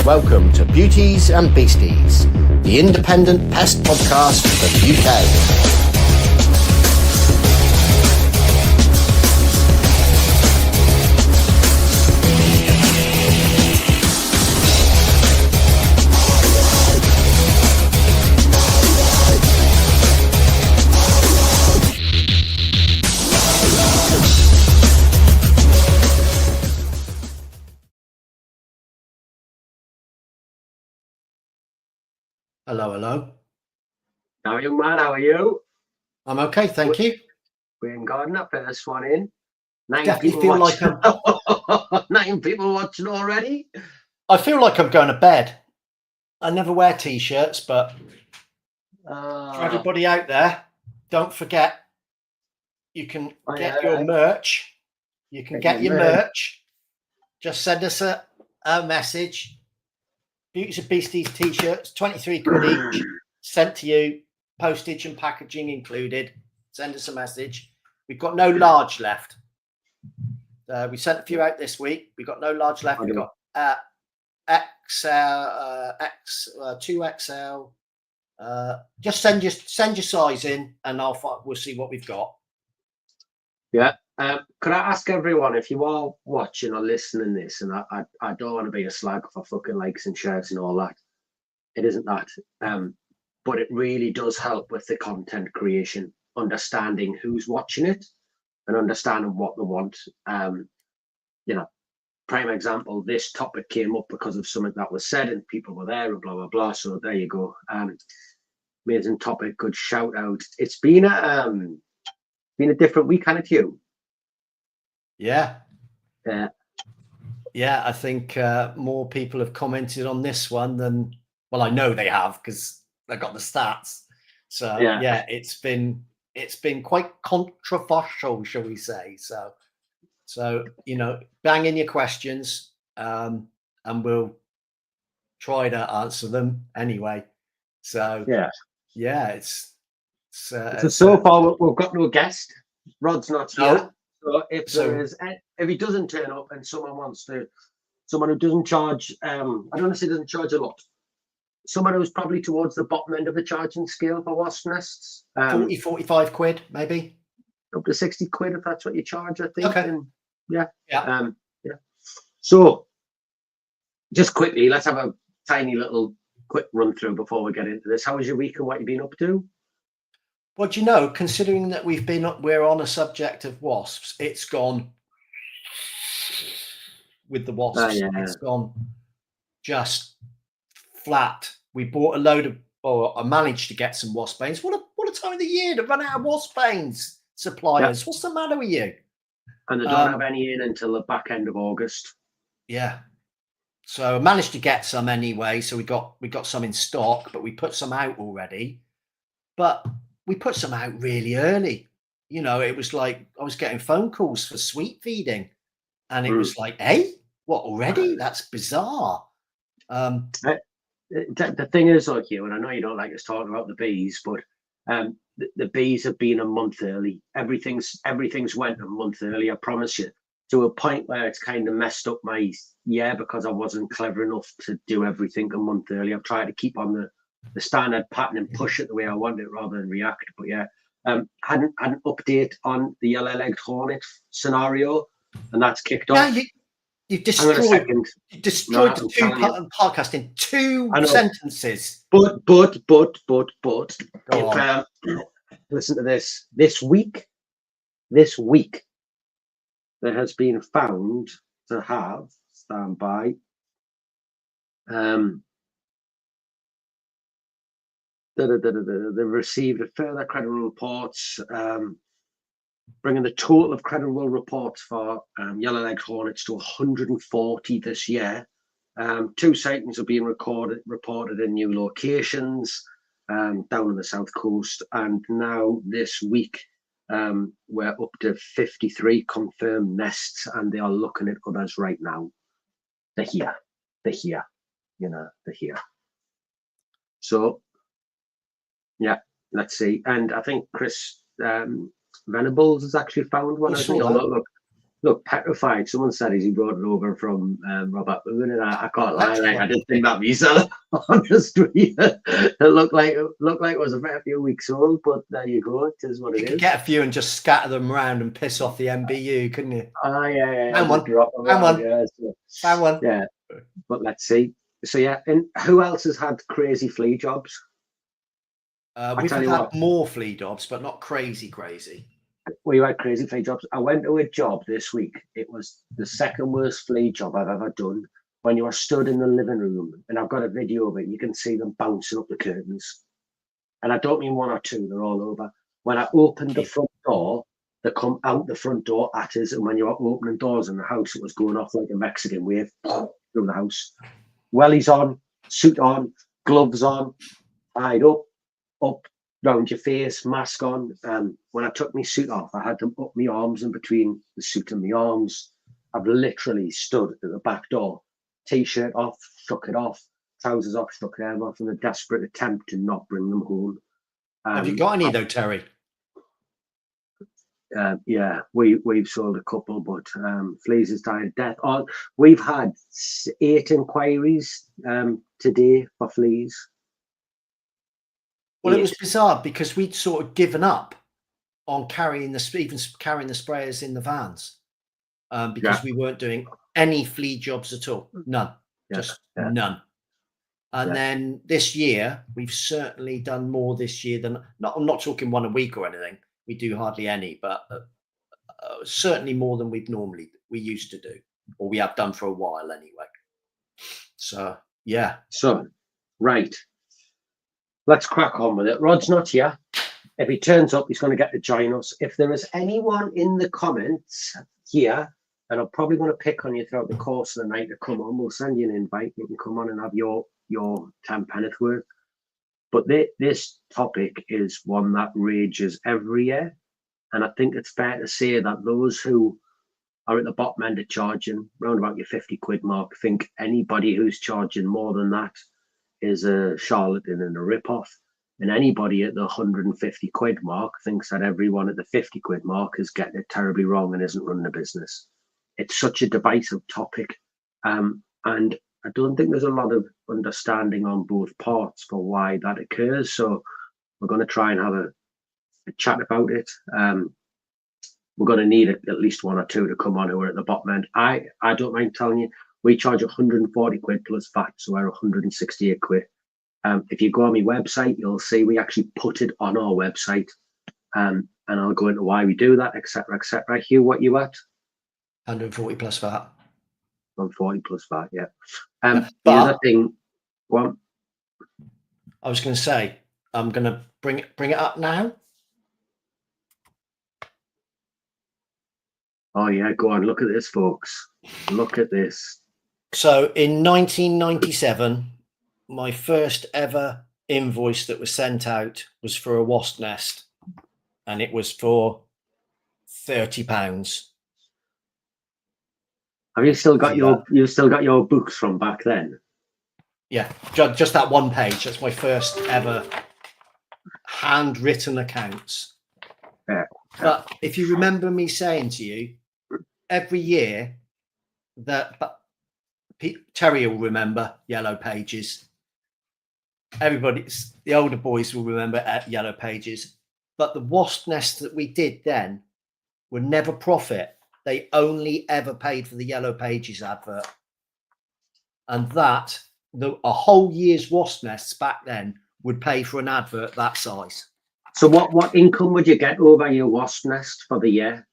welcome to Beauties and Beasties, the independent pest podcast from the UK. Hello, hello. Now, young man, how are you? I'm okay, thank you. We ain't got enough for this one in. Definitely feel like I'm... 9 people watching already. I feel like I'm going to bed. I never wear t-shirts, but for everybody out there, don't forget, you can get your merch. You can get your merch. Just send us a message. Beauties and Beasties t-shirts, 23 quid each, sent to you, postage and packaging included. Send us a message. We've got no large left. We sent a few out this week. We've got no large left. We've got XL, 2XL. Just send your size in, and we'll see what we've got. Yeah. Could I ask everyone, if you are watching or listening this, and I don't want to be a slag for fucking likes and shares and all that. It isn't that. But it really does help with the content creation, understanding who's watching it and understanding what they want. Prime example, this topic came up because of something that was said and people were there and blah, blah, blah. So there you go. Amazing topic. Good shout out. It's been a different week, hasn't it, you? Yeah. I think more people have commented on this one than, well, I know they have because I got the stats. So yeah, it's been quite controversial, shall we say? So bang in your questions, and we'll try to answer them anyway. So it's so far we've got no guest. Rod's not here. So if he doesn't turn up and someone who doesn't charge, I don't want to say doesn't charge a lot, someone who's probably towards the bottom end of the charging scale for wasp nests, 40, 45 quid, maybe up to 60 quid if that's what you charge, I think. Okay. And So just quickly, let's have a tiny little quick run through before we get into this. How was your week and what you've been up to? Well, considering that we're on a subject of wasps, it's gone with the wasps. It's gone just flat. We bought I managed to get some wasp banes. What a time of the year to run out of wasp banes suppliers. What's the matter with you? And they don't have any in until the back end of August. Yeah. So I managed to get some anyway. So we got some in stock, but we put some out already. But we put some out really early. It was like I was getting phone calls for sweet feeding, and it was like, hey, what already? That's bizarre. The thing is, like you, and I know you don't like us talking about the bees, but the bees have been a month early. Everything's went a month early, I promise you, to a point where it's kind of messed up my year because I wasn't clever enough to do everything a month early. I've tried to keep on the standard pattern and push it the way I want it rather than react. But had an update on the yellow-legged hornet scenario, and that's kicked off. You've destroyed the two-part podcast in 2 sentences. But listen to this. This week, there has been found to have, stand by, they've received a further credible reports, bringing the total of credible reports for yellow-legged hornets to 140 this year. 2 sightings are being reported in new locations down on the south coast, and now this week we're up to 53 confirmed nests, and they are looking at others right now. They're here. They're here. So let's see. And I think Chris Venables has actually found one as well. Look, look, petrified. Someone said he brought it over from Robert Moon, and I can't lie, like, I didn't think that myself. Honestly, it looked like it was a fair few weeks old, but there you go. It is what it You is. could get a few and just scatter them around and piss off the MBU, couldn't you? Oh yeah. Found one. Drop them Found around, one. yeah, so, Found one. yeah. But let's see. So yeah, and who else has had crazy flea jobs? We've tell you had what. more flea jobs, but not crazy. Well, you had crazy flea jobs. I went to a job this week. It was the second worst flea job I've ever done. When you are stood in the living room, and I've got a video of it, you can see them bouncing up the curtains. And I don't mean one or two, they're all over. When I opened the front door, they come out the front door at us. And when you are opening doors in the house, it was going off like a Mexican wave through the house. Wellies on, suit on, gloves on, tied up round your face, mask on. When I took my suit off, I had them up my arms in between the suit and my arms. I've literally stood at the back door, t-shirt off, shook it off, trousers off, shook them off, in a desperate attempt to not bring them home. Have you got any though, Terry? Yeah, we've sold a couple, but fleas has died a death. We've had 8 inquiries today for fleas. Well, it was bizarre because we'd sort of given up on carrying the sprayers in the vans because we weren't doing any flea jobs at all. None, just none. And then this year, we've certainly done more this year than I'm not talking one a week or anything. We do hardly any, but certainly more than we used to do, or we have done for a while anyway. So yeah. So right. Let's crack on with it. Rod's not here. If he turns up, he's going to get to join us. If there is anyone in the comments here, and I'm probably going to pick on you throughout the course of the night to come on, we'll send you an invite. You can come on and have your 10 penneth worth. But this topic is one that rages every year. And I think it's fair to say that those who are at the bottom end of charging, round about your 50 quid mark, think anybody who's charging more than that is a charlatan and a rip-off, and anybody at the 150 quid mark thinks that everyone at the 50 quid mark is getting it terribly wrong and isn't running a business. It's such a divisive topic, and I don't think there's a lot of understanding on both parts for why that occurs. So we're going to try and have a chat about it. We're going to need at least one or two to come on who are at the bottom end. I don't mind telling you, we charge 140 quid plus VAT, so we're 168 quid. If you go on my website, you'll see we actually put it on our website, and I'll go into why we do that, etc., etc. Hugh, what you at? 140 plus VAT. 140 plus VAT, yeah. The But other thing, well, I was going to say, I'm going to bring it up now. Oh yeah, go on. Look at this, folks. Look at this. So in 1997, my first ever invoice that was sent out was for a wasp nest, and it was for £30. Have you still got your books from back then? Yeah, just that one page. That's my first ever handwritten accounts. Yeah. But if you remember me saying to you, every year that Terry will remember Yellow Pages. Everybody, the older boys will remember Yellow Pages. But the wasp nests that we did then were never profit. They only ever paid for the Yellow Pages advert. And that, a whole year's wasp nests back then would pay for an advert that size. So what income would you get over your wasp nest for the year?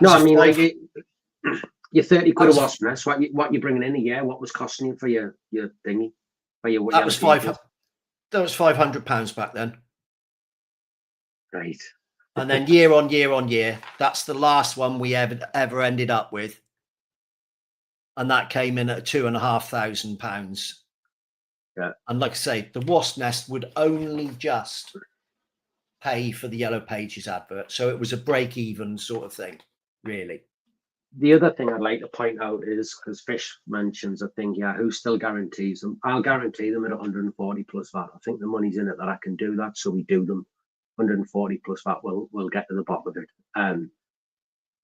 No, I mean, like your 30 quid a wasp nest. What you bringing in a year? What was costing you for your thingy? That was £500 back then. Right. And then year on year, that's the last one we ever ended up with, and that came in at £2,500. Yeah. And like I say, the wasp nest would only just pay for the Yellow Pages advert, so it was a break-even sort of thing, really. The other thing I'd like to point out is, because Fish mentions a thing, who still guarantees them? I'll guarantee them at 140 plus VAT. I think the money's in it that I can do that, so we do them. 140 plus VAT, we'll get to the bottom of it.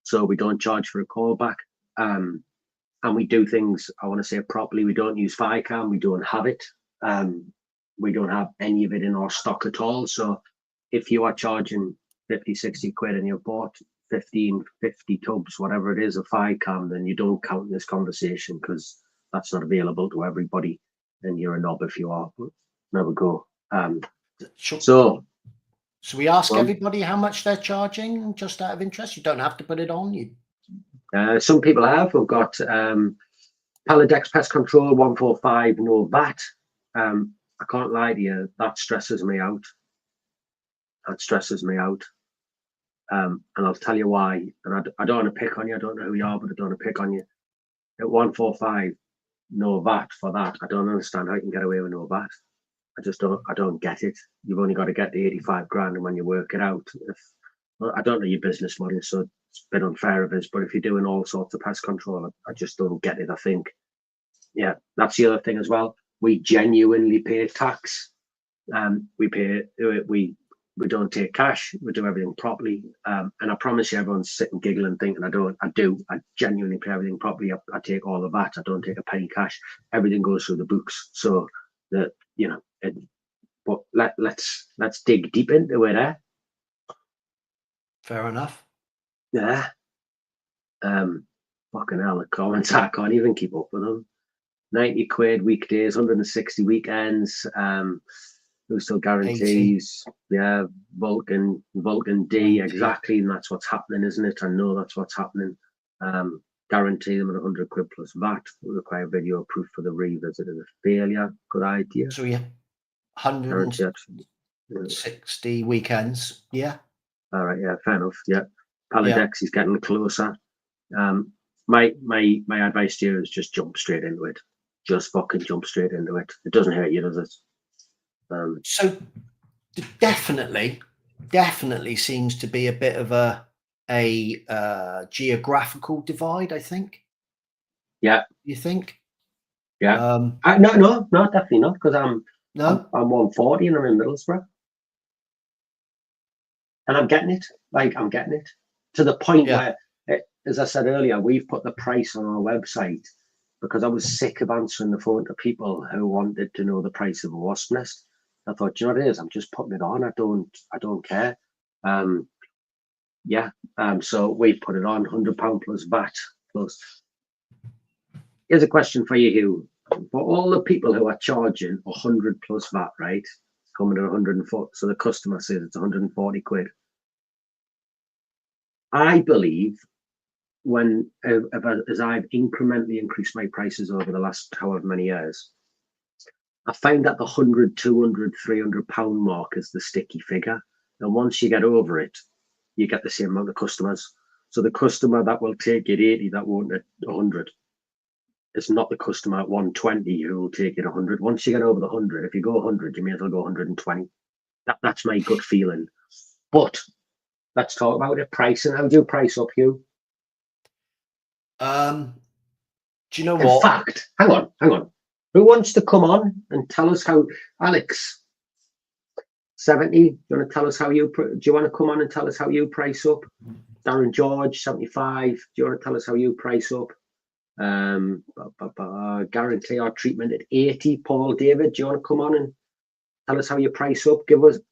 So we don't charge for a callback. And we do things, I want to say properly. We don't use FICAM. We don't have it. We don't have any of it in our stock at all. So if you are charging 50, 60 quid and you've bought 15, 50 tubs, whatever it is, of FICAM, then you don't count in this conversation because that's not available to everybody. And you're a knob if you are. But there we go. So we ask everybody how much they're charging just out of interest. You don't have to put it on. Some people have. We've got Paladex Pest Control 145, no VAT. I can't lie to you, that stresses me out. That stresses me out. And I'll tell you why. And I don't want to pick on you. I don't know who you are, but I don't want to pick on you. At 145, no VAT for that. I don't understand how you can get away with no VAT. I don't get it. You've only got to get the 85 grand, and when you work it out, I don't know your business model, so it's a bit unfair of us, but if you're doing all sorts of pest control, I just don't get it. I think, yeah, that's the other thing as well. We genuinely pay tax. We don't take cash. We do everything properly. And I promise you, everyone's sitting giggling, thinking I genuinely pay everything properly. I take all of that. I don't take a penny cash. Everything goes through the books. So that, but let's dig deep into it. Fair enough. Yeah. Fucking hell, the comments, I can't even keep up with them. 90 quid weekdays, 160 weekends. Who still guarantees? 80. Yeah, Vulcan D, 90. Exactly, and that's what's happening, isn't it? I know that's what's happening. Guarantee them at 100 quid plus VAT. Require video proof for the revisit of the failure. Good idea. So yeah, 160 weekends. Yeah. All right. Yeah. Fair enough. Yeah. Paladex is getting closer. My advice to you is just jump straight into it. Just fucking jump straight into it. It doesn't hurt you, does it? So definitely seems to be a bit of a geographical divide, I think. Yeah. You think? Yeah. No, definitely not, because I'm 140 and I'm in Middlesbrough. And I'm getting it. I'm getting it to the point where, as I said earlier, we've put the price on our website because I was sick of answering the phone to people who wanted to know the price of a wasp nest. I thought, you know what it is? I'm just putting it on. I don't care. So we've put it on £100 plus VAT plus. Here's a question for you, Hugh. For all the people who are charging 100 plus VAT, right? It's coming at 140. So the customer says it's 140 quid. I believe as I've incrementally increased my prices over the last however many years, I find that the 100, 200, 300 pound mark is the sticky figure. And once you get over it, you get the same amount of customers. So the customer that will take it 80, that won't at 100. It's not the customer at 120 who will take it 100. Once you get over the 100, if you go 100, you may as well go 120. That's my gut feeling. But let's talk about it. Pricing. How do you price up, Hugh? Do you know what? In fact, hang on. Who wants to come on and tell us how, Alex, 70, do you want to tell us do you want to come on and tell us how you price up? Darren George, 75, do you want to tell us how you price up? Guarantee our treatment at 80. Paul David, do you want to come on and tell us how you price up?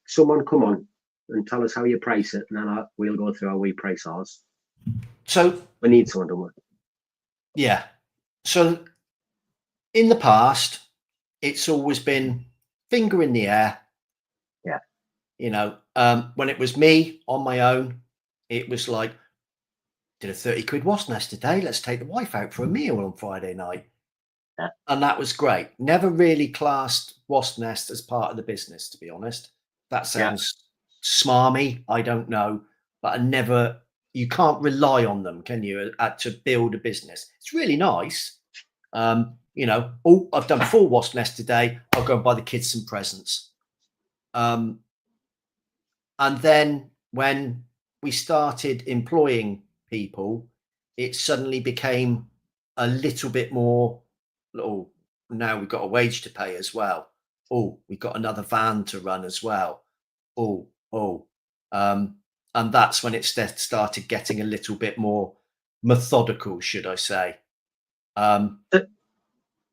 Someone come on and tell us how you price it, and then we'll go through how we price ours. So we need someone to work. Yeah. So in the past, it's always been finger in the air. Yeah. When it was me on my own, it was like, did a 30 quid wasp nest today. Let's take the wife out for a meal on Friday night. Yeah. And that was great. Never really classed wasp nest as part of the business, to be honest. That sounds smarmy. I don't know, but you can't rely on them, can you, to build a business? It's really nice. I've done 4 wasp nests today. I'll go and buy the kids some presents. And then when we started employing people, it suddenly became a little bit more, now we've got a wage to pay as well. We've got another van to run as well. And that's when it started getting a little bit more methodical, should I say.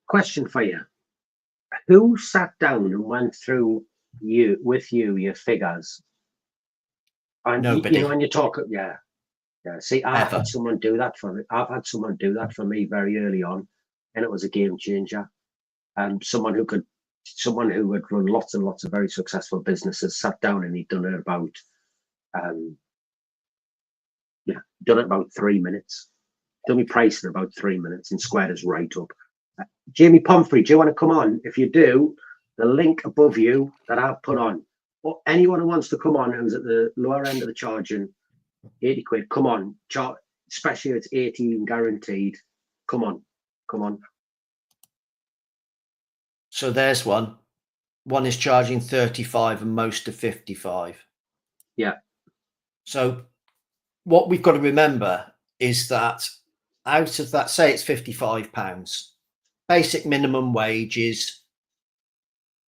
Question for you. Who sat down and went through your figures? And Nobody. when you talk, yeah. See, I've Ever. had someone do that for me. I've had someone do that for me very early on, and it was a game changer. Someone who had run lots and lots of very successful businesses sat down and he'd done it about, done it about 3 minutes. Done me price in about 3 minutes and squared us right up. Jamie Pumphrey, do you want to come on? If you do, the link above you that I've put on, or anyone who wants to come on who's at the lower end of the charging, 80 quid, come on. Especially if it's 18 guaranteed. Come on. So there's one. One is charging 35 and most are 55. Yeah. So what we've got to remember is that out of that, say it's £55, basic minimum wage is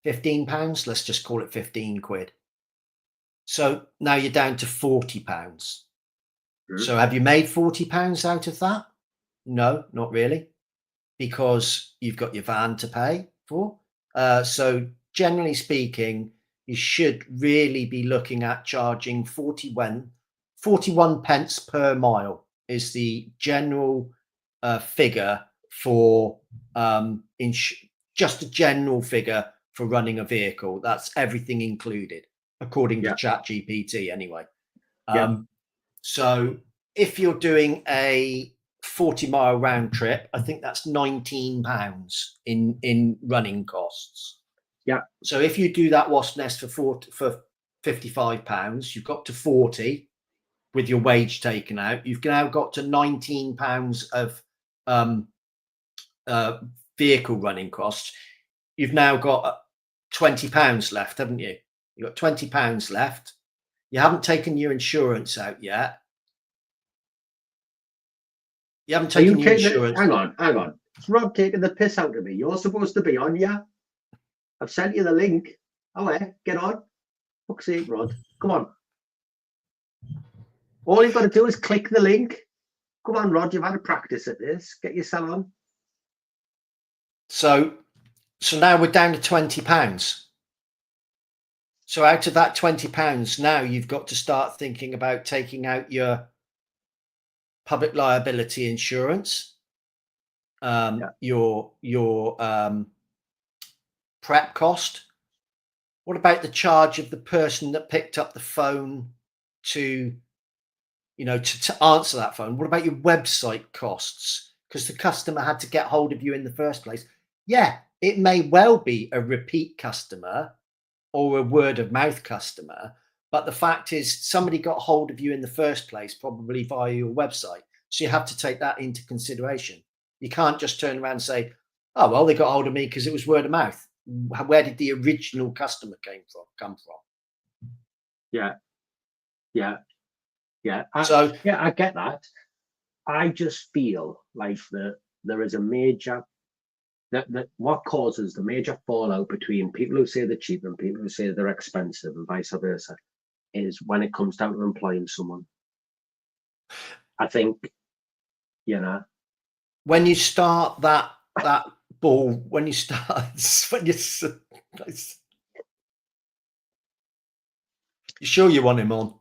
£15. Let's just call it 15 quid. So now you're down to £40. So have you made £40 out of that? No, not really, because you've got your van to pay for. So generally speaking, you should really be looking at charging 41 pence per mile is the general figure for just a general figure for running a vehicle. That's everything included, according to ChatGPT anyway. So if you're doing a 40-mile round trip, I think that's £19 in running costs. Yeah. So if you do that wasp nest for £55, you've got to 40 with your wage taken out. You've now got to £19 of vehicle running costs. You've now got £20 left, haven't you? You've got £20 left. You haven't taken your insurance out yet. You haven't taken your insurance. Hang on. It's Rob taking the piss out of me. You're supposed to be on, yeah? I've sent you the link. Oh, yeah, get on. Fuck's sake, Rod. Come on. All you've got to do is click the link. Come on, Rod. You've had a practice at this. Get yourself on. So now we're down to £20. So out of that £20, now you've got to start thinking about taking out your public liability insurance, your prep cost. What about the charge of the person that picked up the phone to answer that phone? What about your website costs? Because the customer had to get hold of you in the first place. Yeah, it may well be a repeat customer or a word of mouth customer, but the fact is somebody got hold of you in the first place, probably via your website. So you have to take that into consideration. You can't just turn around and say, oh, well, they got hold of me because it was word of mouth. Where did the original customer come from? Yeah. I get that. I just feel like there is a major that what causes the major fallout between people who say they're cheap and people who say they're expensive and vice versa is when it comes down to employing someone. I think, when you start that ball, when you you sure you want him on?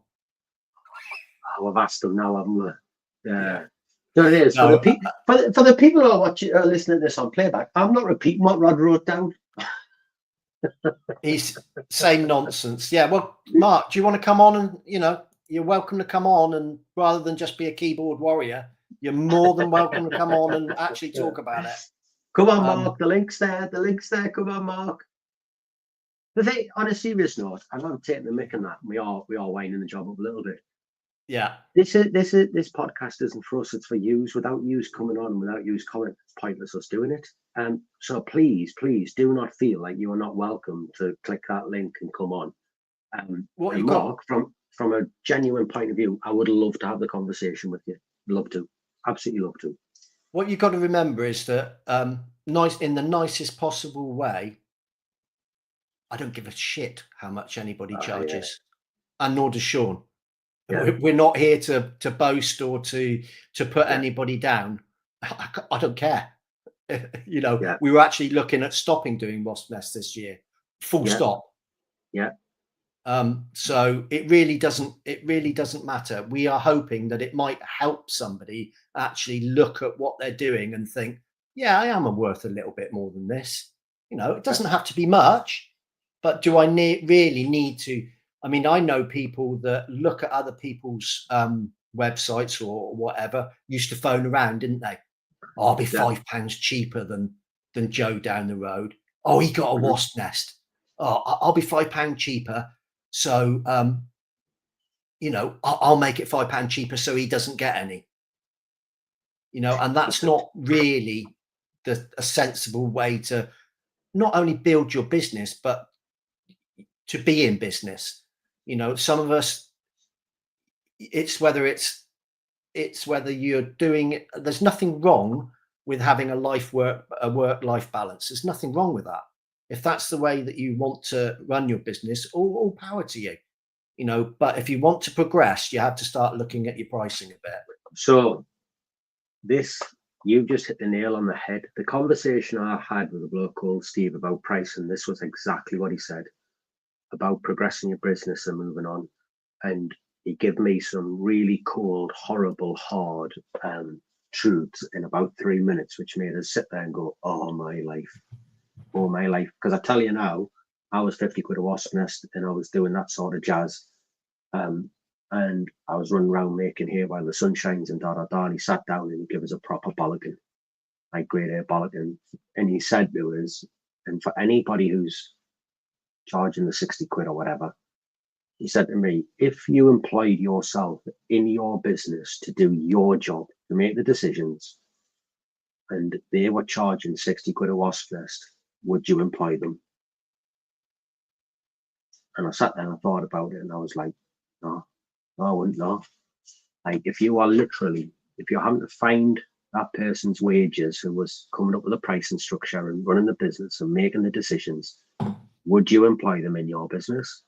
Oh, we've asked them now, haven't we? Yeah. There it is. No, for the people who are listening to this on playback, I'm not repeating what Rod wrote down. He's same nonsense. Yeah. Well, Mark, do you want to come on and you're welcome to come on, and rather than just be a keyboard warrior, you're more than welcome to come on and actually talk about it. Come on, Mark. The link's there. Come on, Mark. The thing, on a serious note, and I'm taking the mick on that. We are winding the job up a little bit. Yeah. This podcast isn't for us. It's for yous. Without yous coming on, without yous comment, it's pointless us doing it. So please do not feel like you are not welcome to click that link and come on. Mark, from a genuine point of view, I would love to have the conversation with you. Love to, absolutely love to. What you've got to remember is that in the nicest possible way, I don't give a shit how much anybody charges. and nor does Sean. Yeah. We're not here to boast or to put anybody down. I don't care. You know, we were actually looking at stopping doing wasp nests this year, full stop. Yeah. So it really doesn't matter. We are hoping that it might help somebody actually look at what they're doing and think, yeah, I am worth a little bit more than this. You know, it doesn't have to be much, but do I really need to? I mean, I know people that look at other people's websites or whatever, used to phone around, didn't they? Oh, I'll be £5 cheaper than Joe down the road. Oh, he got a wasp nest. Oh, I'll be £5 cheaper. So, you know, I'll make it £5 cheaper so he doesn't get any. You know, and that's not really a sensible way to not only build your business, but to be in business. You know, some of us, it's whether you're doing it. There's nothing wrong with having a work-life balance. There's nothing wrong with that. If that's the way that you want to run your business, all power to you. You know, but if you want to progress, you have to start looking at your pricing a bit. So you've just hit the nail on the head. The conversation I had with a bloke called Steve about pricing, this was exactly what he said about progressing your business and moving on. And he gave me some really cold, horrible, hard truths in about 3 minutes, which made us sit there and go, oh my life. Because I tell you now, I was 50 quid a wasp nest and I was doing that sort of jazz. And I was running around making hay while the sun shines and And he sat down and he gave us a proper bollocking, like grade A bollocking. And he said to us, and for anybody who's charging the 60 quid or whatever, he said to me, if you employed yourself in your business to do your job, to make the decisions, and they were charging 60 quid a wasp nest, would you employ them? And I sat there and I thought about it and I was like, no, I wouldn't, no. Like if you're having to find that person's wages who was coming up with a pricing structure and running the business and making the decisions, would you employ them in your business?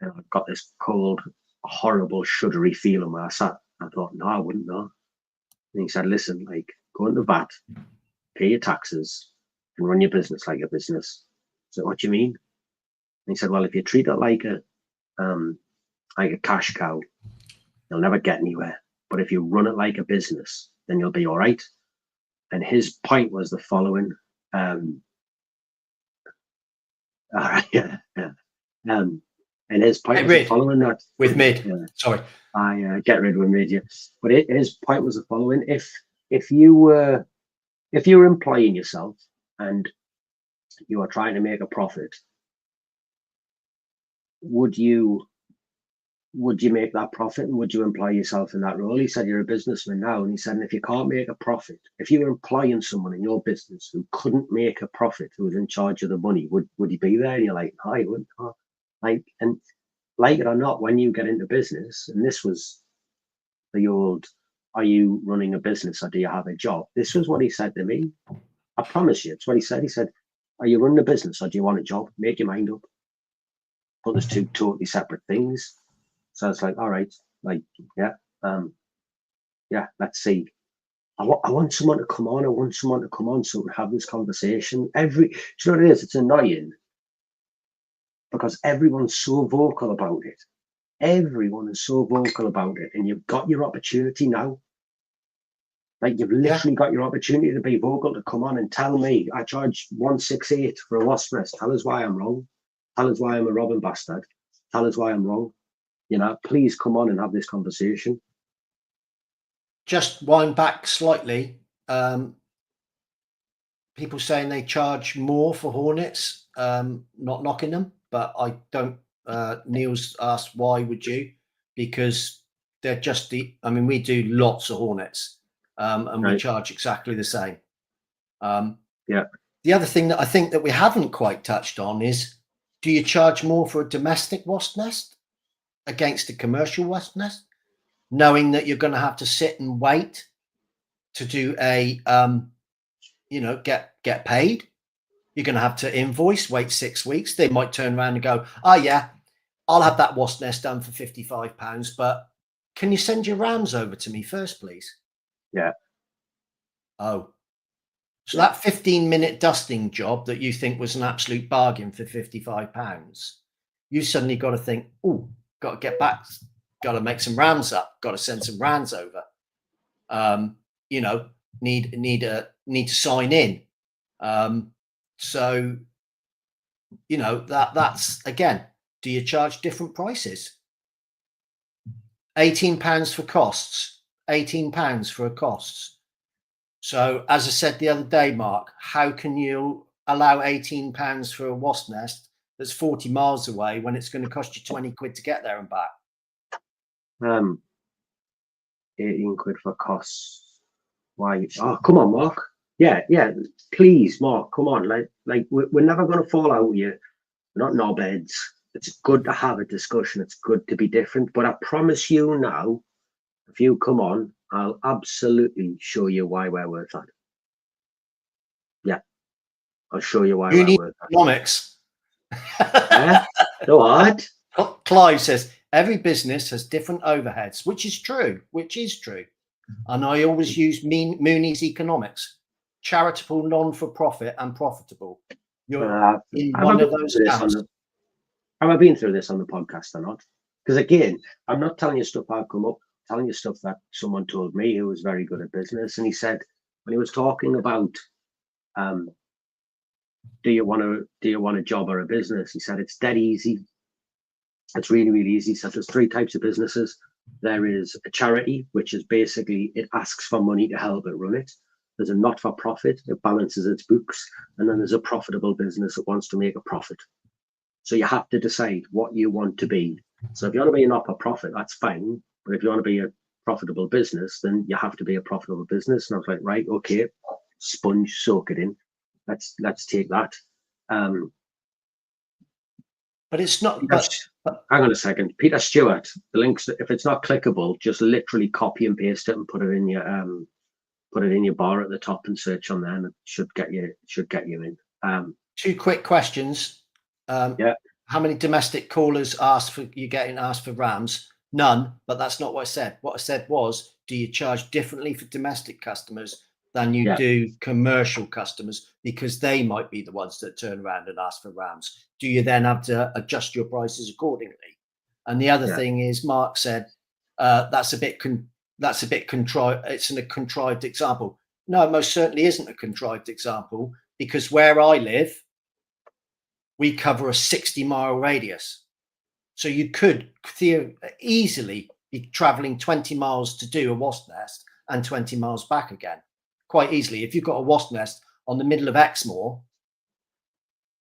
And I got this cold, horrible, shuddery feeling where I sat. I thought, no, I wouldn't, no. And he said, listen, like, go into VAT, pay your taxes, and run your business like a business. So what do you mean? And he said, well, if you treat it like a cash cow, you'll never get anywhere. But if you run it like a business, then you'll be all right. And his point was the following. And his point was the following. That with mid. Sorry, I get rid with mid. Yeah, but his point was the following: if you were employing yourself and you are trying to make a profit, would you make that profit and would you employ yourself in that role? He said, you're a businessman now. And he said, and if you can't make a profit, if you were employing someone in your business who couldn't make a profit, who was in charge of the money, would he be there? And you're like, no, I wouldn't. Like, and like it or not, when you get into business, and this was the old, are you running a business or do you have a job? This was what he said to me. I promise you, it's what he said. He said, are you running a business or do you want a job? Make your mind up. But there's two totally separate things. So it's like, all right, like, yeah, let's see. I want someone to come on. I want someone to come on so we can have this conversation. Do you know what it is? It's annoying because everyone's so vocal about it. Everyone is so vocal about it, and you've got your opportunity now. Like you've literally got your opportunity to be vocal, to come on and tell me I charge 168 for a wasp nest. Tell us why I'm wrong. Tell us why I'm a robbing bastard. Tell us why I'm wrong. You know, please come on and have this conversation. Just wind back slightly. People saying they charge more for hornets, not knocking them, but I don't. Neil's asked, why would you? Because they're just we do lots of hornets, and we charge exactly the same. The other thing that I think that we haven't quite touched on is, do you charge more for a domestic wasp nest against a commercial wasp nest, knowing that you're going to have to sit and wait to do a get paid? You're going to have to invoice, wait 6 weeks. They might turn around and go, oh yeah, I'll have that wasp nest done for £55, but can you send your rams over to me first, please? Yeah. Oh, so that 15-minute dusting job that you think was an absolute bargain for £55, you suddenly got to think, oh, got to get back, got to make some rams up, got to send some rams over. You know, need to sign in. So, you know, that's again, do you charge different prices? £18 for costs, £18 for costs. So as I said the other day, Mark, how can you allow £18 for a wasp nest that's 40 miles away when it's going to cost you 20 quid to get there and back? 18 quid for costs. Why? Oh, come on, Mark. Yeah, please, Mark, come on. Like we're never going to fall out with you. We're not knobheads. It's good to have a discussion. It's good to be different. But I promise you now, if you come on, I'll absolutely show you why we're worth that. Yeah, I'll show you why we're worth that. Economics. Yeah? No, what? Clive says every business has different overheads, which is true. And I always use Mooney's economics: charitable, non-for-profit, and profitable. You're in one of those camps. Have I been through this on the podcast or not? Because again, I'm not telling you stuff I've come up, I'm telling you stuff that someone told me who was very good at business. And he said, when he was talking about, do you want a job or a business? He said, it's dead easy. It's really, really easy. So there's 3 types of businesses. There is a charity, which is basically, it asks for money to help it run it. There's a not-for-profit, it balances its books. And then there's a profitable business that wants to make a profit. So you have to decide what you want to be. So if you want to be a not-for-profit, that's fine. But if you want to be a profitable business, then you have to be a profitable business. And I was like, right, okay, sponge, soak it in. Let's take that. But it's not. Hang on a second, Peter Stewart. The links, if it's not clickable, just literally copy and paste it and put it in your bar at the top and search on there, and it should get you in. 2 quick questions. Yeah. How many domestic callers getting asked for rams? None. But that's not what I said. What I said was, do you charge differently for domestic customers than you do commercial customers, because they might be the ones that turn around and ask for rams? Do you then have to adjust your prices accordingly? And the other thing is, Mark said that's a bit contrived. It's a contrived example. No, it most certainly isn't a contrived example, because where I live, we cover a 60-mile radius. So you could easily be traveling 20 miles to do a wasp nest and 20 miles back again. Quite easily. If you've got a wasp nest on the middle of Exmoor,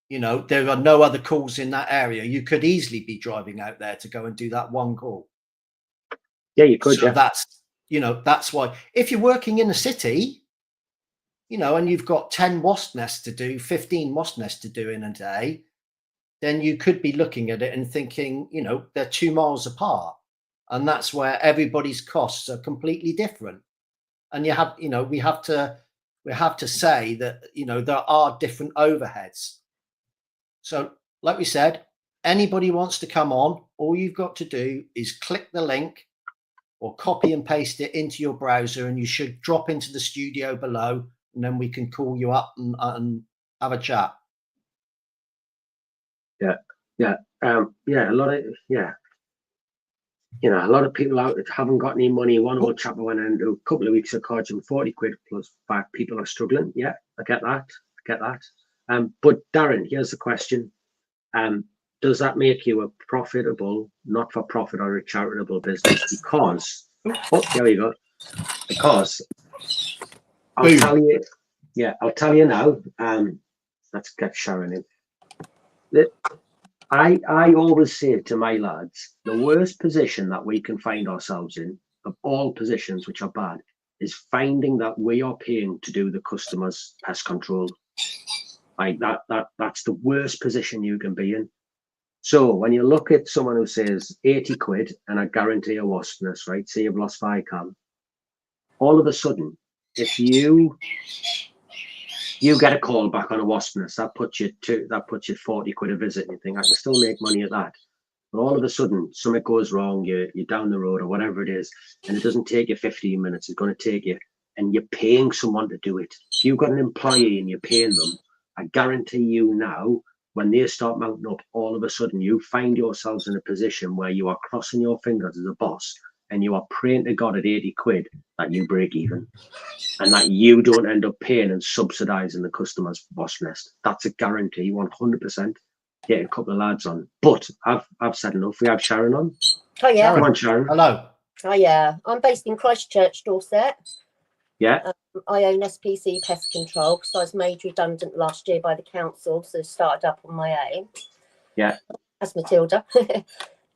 you know, there are no other calls in that area. You could easily be driving out there to go and do that one call. Yeah, you could. So that's why, if you're working in a city, you know, and you've got 10 wasp nests to do, 15 wasp nests to do in a day, then you could be looking at it and thinking, you know, they're 2 miles apart. And that's where everybody's costs are completely different. And you have, you know, we have to say that, you know, there are different overheads. So like we said, anybody wants to come on, all you've got to do is click the link or copy and paste it into your browser, and you should drop into the studio below, and then we can call you up and have a chat. A lot of people out that haven't got any money. One old chap I went into a couple of weeks ago, charged him 40 quid plus 5 people are struggling. Yeah, I get that. But Darren, here's the question. Does that make you a profitable, not-for-profit or a charitable business? Because, there we go. Because I'll tell you now, let's get Sharon in. I always say to my lads, the worst position that we can find ourselves in, of all positions which are bad, is finding that we are paying to do the customer's pest control. Like that's the worst position you can be in. So when you look at someone who says 80 quid and I guarantee a wasp nest, right? Say you've lost 5 cam, all of a sudden, if you get a call back on a wasp nest, that puts you 40 quid a visit, and you think I can still make money at that. But all of a sudden, something goes wrong, you're down the road or whatever it is, and it doesn't take you 15 minutes, it's going to take you, and you're paying someone to do it. If you've got an employee and you're paying them, I guarantee you now, when they start mounting up, all of a sudden you find yourselves in a position where you are crossing your fingers as a boss and you are praying to God at 80 quid that you break even and that you don't end up paying and subsidising the customer's wasp nest. That's a guarantee, 100%. Get a couple of lads on. But I've said enough. We have Sharon on. Oh, yeah. Come on, Sharon. Hello. Oh, yeah. I'm based in Christchurch, Dorset. Yeah. I own SPC Pest Control because I was made redundant last year by the council, so started up on my own. Yeah. That's Matilda.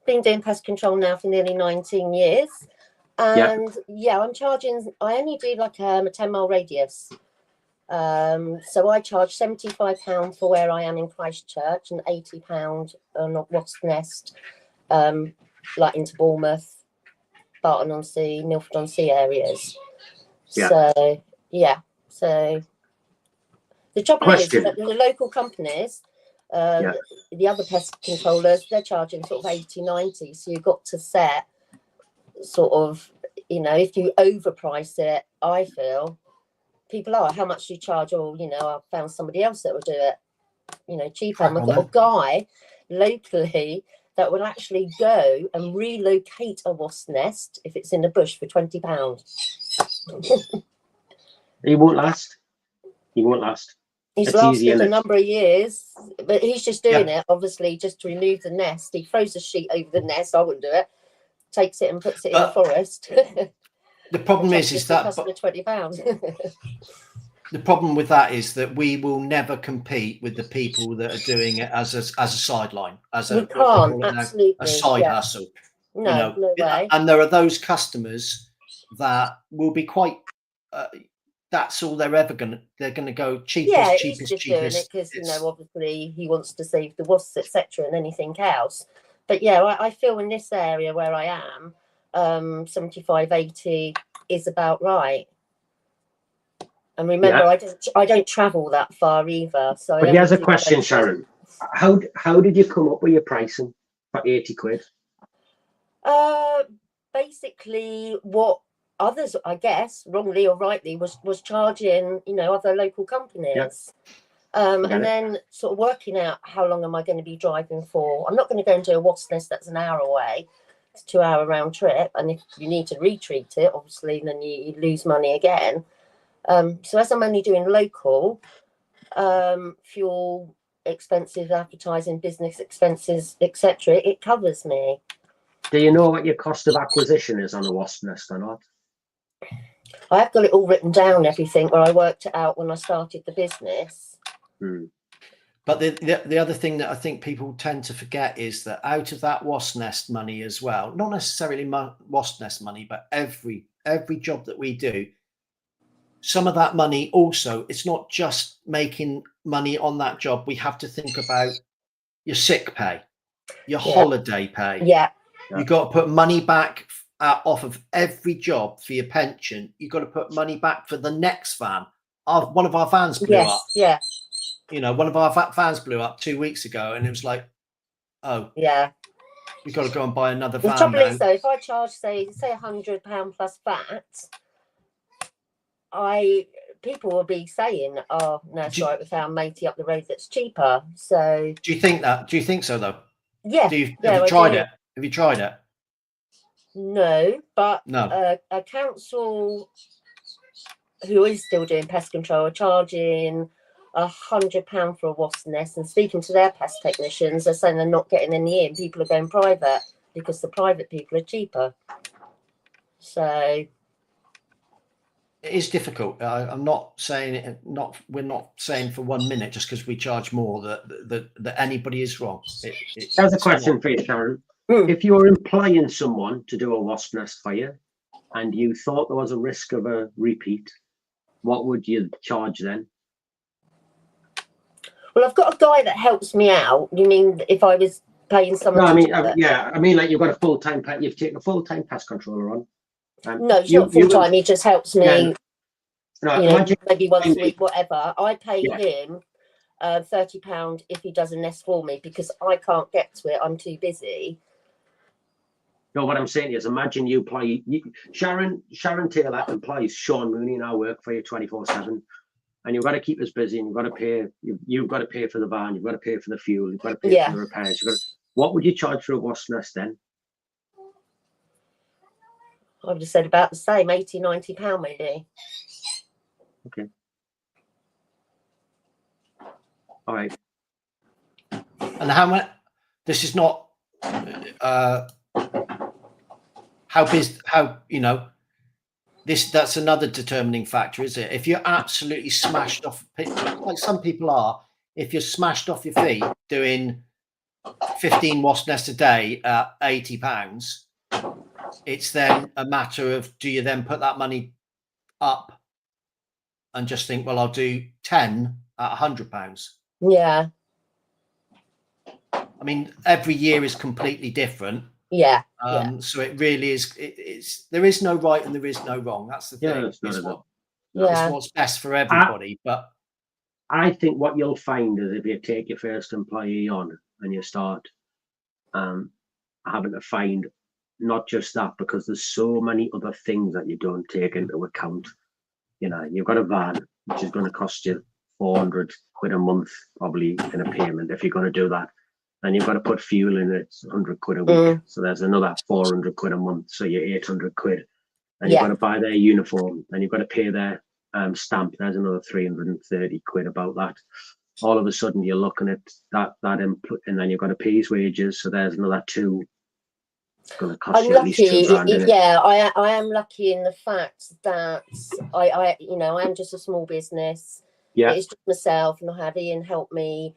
Been doing pest control now for nearly 19 years. And yeah, I'm charging, I only do like a 10-mile radius. So I charge £75 for where I am in Christchurch and £80 on Wasp Nest, like into Bournemouth, Barton-on-Sea, Milford-on-Sea areas. Yeah. So yeah, so the trouble is that the local companies, the other pest controllers, they're charging sort of 80, 90. So you've got to set sort of, you know, if you overprice it, I feel people are, how much do you charge? Or, you know, I found somebody else that will do it, you know, cheaper. And we've got a guy locally that will actually go and relocate a wasp nest if it's in the bush for £20. He won't last. He won't last. He's lasted a number of years, but he's just doing it, obviously, just to remove the nest. He throws a sheet over the nest. I wouldn't do it. Takes it and puts it in the forest. The problem is that £20. The problem with that is that we will never compete with the people that are doing it as a sideline, as a side hustle. No, you know? No way. And there are those customers that will be quite. That's all they're going to go cheapest. Yeah, he's just doing it because, you know, obviously he wants to save the wasps, etc., and anything else. But yeah, I feel in this area where I am, 75, 80 is about right. And remember, I don't travel that far either. So but here's a question, Sharon. How did you come up with your pricing for 80 quid? Basically, what others, I guess, wrongly or rightly, was charging, you know, other local companies. And then sort of working out how long am I going to be driving for. I'm not going to go and do a wasp nest that's an hour away. It's a 2-hour round trip. And if you need to retreat it, obviously, then you lose money again. So as I'm only doing local, fuel expenses, advertising, business expenses, etc., it covers me. Do you know what your cost of acquisition is on a wasp nest or not? I have got it all written down, everything, where I worked it out when I started the business. But the other thing that I think people tend to forget is that out of that wasp nest money as well, not necessarily wasp nest money, but every job that we do, some of that money also, it's not just making money on that job. We have to think about your sick pay, your holiday pay. You've got to put money back off of every job for your pension. You've got to put money back for the next van. One of our vans blew up. You know, one of our vans blew up 2 weeks ago, and it was like, oh, we've got to go and buy another van. The trouble is, though, if I charge, say £100 plus VAT, people will be saying, "Oh, no, it's right, we found matey up the road that's cheaper." So, do you think that? Do you think so, though? Yeah. Have you tried it? Have you tried it? No, but no. A council who is still doing pest control are charging £100 for a wasp nest, and speaking to their pest technicians, they're saying they're not getting any in. People are going private because the private people are cheaper. So it is difficult. I'm not saying it. We're not saying for 1 minute just because we charge more that anybody is wrong. There's a question for you, Sharon. If you were employing someone to do a wasp nest for you, and you thought there was a risk of a repeat, what would you charge then? Well, I've got a guy that helps me out. You mean if I was paying someone? No, I mean, like you've got a full-time pet. You've taken a full-time pest controller on. No, he's not full-time. He just helps me. You know, maybe once a week, whatever. I pay him £30 if he does a nest for me, because I can't get to it. I'm too busy. No, what I'm saying is, imagine you play Sharon Taylor employs Sean Mooney in our work for you 24/7, and you've got to keep us busy, and you've got to pay. You've got to pay for the van, you've got to pay for the fuel, you've got to pay for the repairs. What would you charge for a wasp nest then? I would have said about the same, £80–90 maybe. Okay. All right. And how much? This is not how you know this. That's another determining factor, is it? If you're absolutely smashed off, like some people are, if you're smashed off your feet doing 15 wasp nests a day at £80, it's then a matter of, do you then put that money up and just think, well, I'll do 10 at £100? Yeah. I mean, every year is completely different. Yeah. So it really is. It's there is no right and there is no wrong. That's the thing. It's what's best for everybody. But I think what you'll find is, if you take your first employee on and you start having to find not just that, because there's so many other things that you don't take into account. You know, you've got a van, which is going to cost you 400 quid a month, probably, in a payment if you're going to do that. And you've got to put fuel in it, 100 quid a week. So there's another 400 quid a month. So you're 800 quid. And you've got to buy their uniform, and you've got to pay their stamp. There's another 330 quid about that. All of a sudden you're looking at that input, and then you've got to pay his wages. So there's another two. It's going to cost you at least £2,000. Yeah, I am lucky in the fact that I am just a small business. Yeah. It's just myself, and I have Ian help me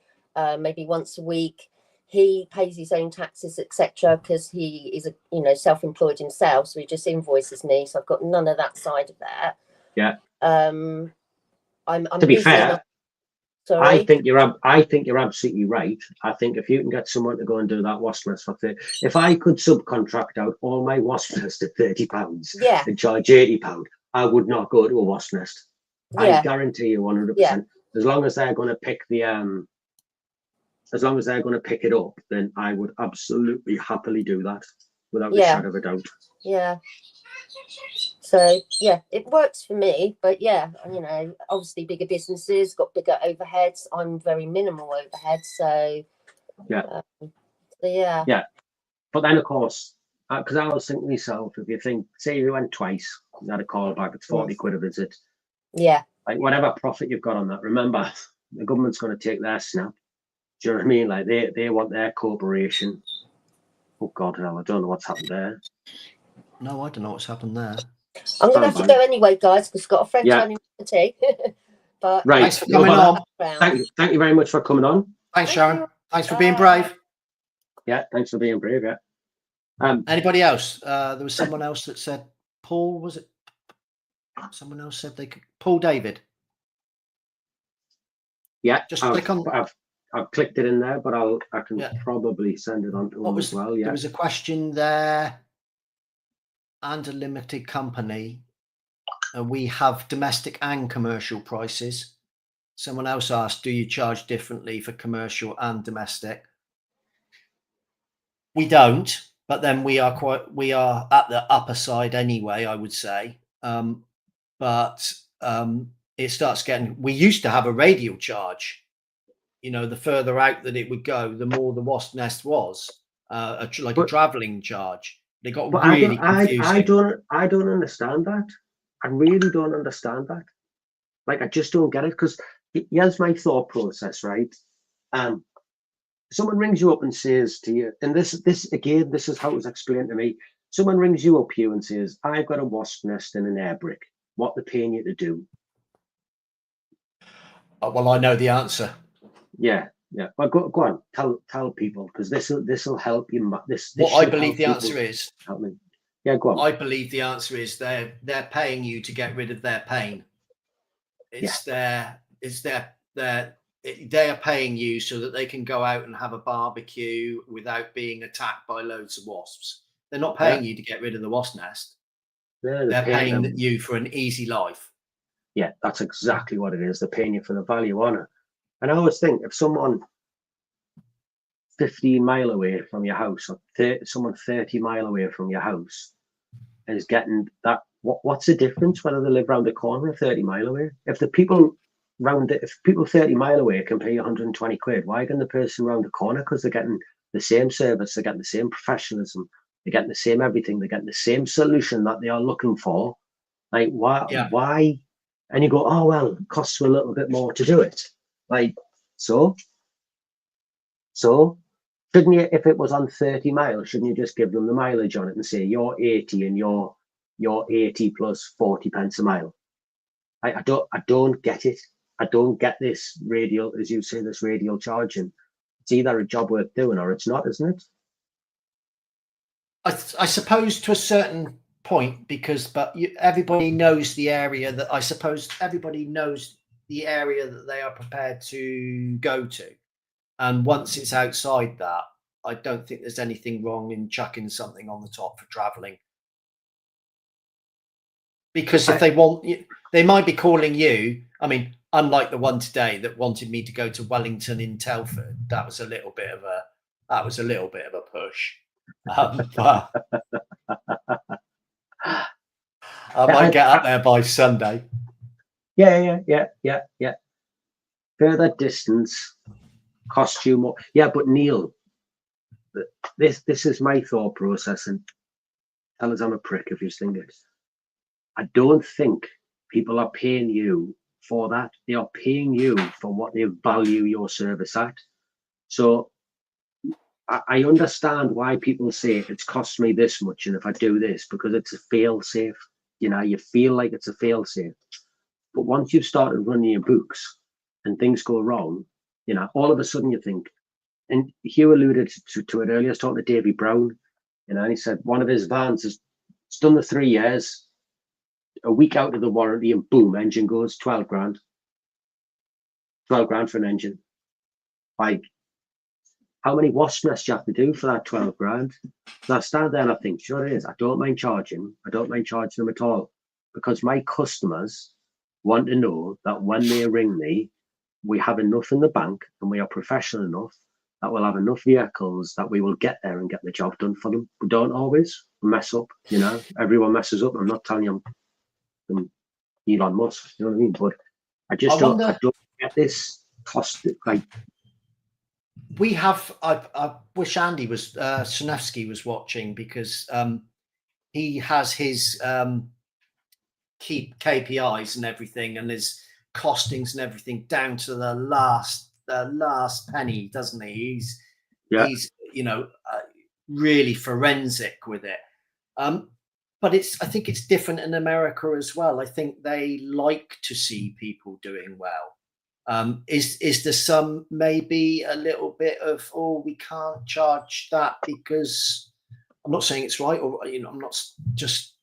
maybe once a week. He pays his own taxes, etc., because he is self-employed himself, so he just invoices me. So I've got none of that side of that. Yeah. I'm to be fair, enough. Sorry? I think you're absolutely right. I think if you can get someone to go and do that wasp nest for if I could subcontract out all my wasp nests at £30 and charge £80, I would not go to a wasp nest. I guarantee you 100%. As long as they're going to pick the as long as they're going to pick it up, then I would absolutely happily do that without a shadow of a doubt. Yeah. So yeah, it works for me. But yeah, obviously bigger businesses got bigger overheads. I'm very minimal overhead, so yeah. Yeah. But then of course, because I was thinking to myself, if you think, say you went twice, you had a call back, it's 40 quid a visit. Yeah. Like whatever profit you've got on that, remember the government's going to take their snap. Do you know what I mean? Like they want their corporation. Oh God, hell, I don't know what's happened there. No, I don't know what's happened there. I'm going to have to go anyway, guys, because I've got a friend turning for tea. But right. Thanks for coming on. Thank you very much for coming on. Thanks, Sharon. Thanks for being brave. Yeah, thanks for being brave. Yeah. Anybody else? There was someone else that said, Paul, was it? Someone else said they could. Paul David. Yeah, just click on. I've clicked it in there, but I can probably send it on to him as well. Yeah, there was a question there. And a limited company, we have domestic and commercial prices. Someone else asked, do you charge differently for commercial and domestic? We don't, but then we are at the upper side anyway, I would say. But it starts getting, we used to have a radial charge. The further out that it would go, the more the wasp nest was, a traveling charge. They got really confusing. I don't understand that. I really don't understand that. Like, I just don't get it, because here's my thought process, right? Someone rings you up and says to you, and this is how it was explained to me. Someone rings you up here and says, I've got a wasp nest in an air brick. What they're paying you to do? Well, I know the answer. Yeah. Yeah, well, go on. Tell people, because this will help you. What I believe the answer is. Help me. Yeah, go on. I believe the answer is they're paying you to get rid of their pain. They are paying you so that they can go out and have a barbecue without being attacked by loads of wasps. They're not paying you to get rid of the wasp nest. They're paying you for an easy life. Yeah, that's exactly what it is. They're paying you for the value on it. And I always think if someone 15 mile away from your house, or someone 30 mile away from your house is getting that, what's the difference whether they live around the corner or 30 mile away? If the people if people 30 mile away can pay 120 quid, why can the person around the corner? Because they're getting the same service, they're getting the same professionalism, they're getting the same everything, they're getting the same solution that they are looking for. Like, why? And you go, oh, well, it costs you a little bit more to do it. Like, so shouldn't you, if it was on 30 miles, shouldn't you just give them the mileage on it and say you're 80 and you're 80 plus 40 pence a mile? I don't get it. I don't get this radial, as you say, this radial charging. It's either a job worth doing or it's not, isn't it? I suppose to a certain point, because everybody knows the area that everybody knows the area that they are prepared to go to, and once it's outside that, I don't think there's anything wrong in chucking something on the top for traveling. Because if they want you, they might be calling you. I mean, unlike the one today that wanted me to go to Wellington in Telford, that was a little bit of a push. But I might get up there by Sunday. Yeah. Further distance costs you more. Yeah, but Neil, this is my thought process, and tell us I'm a prick if you think it. I don't think people are paying you for that. They are paying you for what they value your service at. So I understand why people say it's cost me this much, and if I do this, because it's a fail safe. You know, you feel like it's a fail safe. But once you've started running your books and things go wrong, you know, all of a sudden you think, and Hugh alluded to it earlier, I was talking to Davy Brown, you know, and he said one of his vans has done the 3 years, a week out of the warranty, and boom, engine goes 12 grand. 12 grand for an engine. Like, how many wasp nests do you have to do for that 12 grand? So I stand there and I think, sure it is. I don't mind charging them at all, because my customers want to know that when they ring me, we have enough in the bank and we are professional enough that we'll have enough vehicles that we will get there and get the job done for them. We don't always mess up, you know. Everyone messes up. I'm not telling you I'm Elon Musk, you know what I mean? But I don't get this cost. Like, we have, I wish Andy was Sinevsky was watching, because he has his key KPIs and everything, and his costings and everything down to the last penny, doesn't he? He's you know, really forensic with it. But I think it's different in America as well. I think they like to see people doing well. Is there some, maybe a little bit of, oh, we can't charge that because, I'm not saying it's right, or, you know, I'm not just,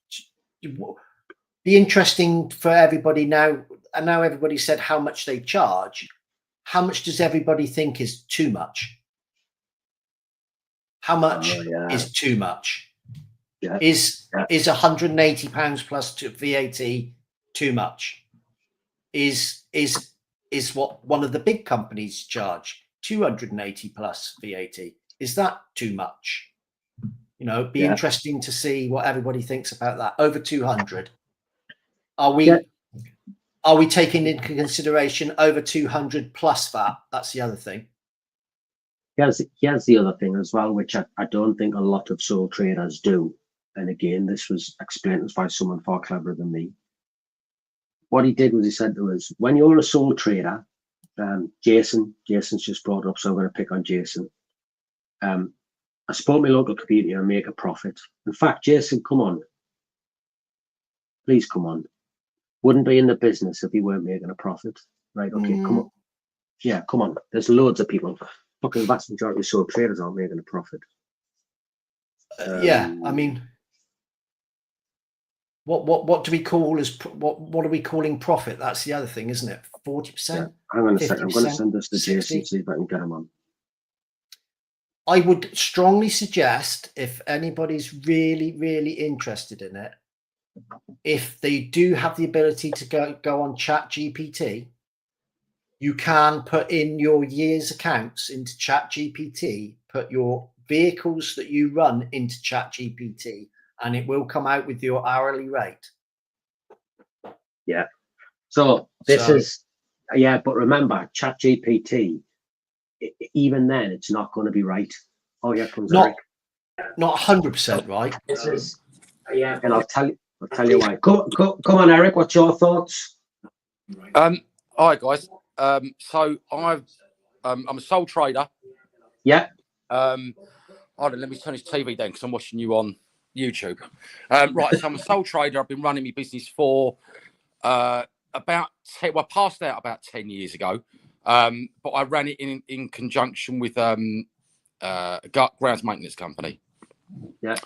be interesting for everybody now. And now everybody said how much they charge. How much does everybody think is too much? How much is too much? Yeah. Is £180 plus VAT too much? Is what one of the big companies charge, 280 plus VAT? Is that too much? You know, it'd be interesting to see what everybody thinks about that. Over 200. Are we taking into consideration over 200 plus VAT? That's the other thing. Here's the other thing as well, which I don't think a lot of sole traders do. And again, this was explained by someone far cleverer than me. What he did was he said to us, when you're a sole trader, Jason's just brought up, so I'm going to pick on Jason. I support my local community and make a profit. In fact, Jason, come on. Please come on. Wouldn't be in the business if he weren't making a profit. Right, okay, come on. Yeah, come on. There's loads of people. Fucking vast majority of sole traders aren't making a profit. Yeah, I mean, what do we call what are we calling profit? That's the other thing, isn't it? 40%. Hang on a second. I'm going to send this to Jason, see if I can get him on. I would strongly suggest, if anybody's really, really interested in it, if they do have the ability to go on Chat GPT, you can put in your year's accounts into ChatGPT, put your vehicles that you run into ChatGPT, and it will come out with your hourly rate. Yeah. So this is, yeah, but remember, ChatGPT, even then, it's not going to be right. Oh, here comes Eric. Not 100% right. This is, yeah, and I'll tell you why. Come on, Eric. What's your thoughts? Hi guys. So I'm a sole trader. Yeah. Hold on, let me turn this TV down because I'm watching you on YouTube. Right, so I'm a sole trader. I've been running my business for about 10, well, passed out about 10 years ago. But I ran it in conjunction with a grounds maintenance company. Yeah.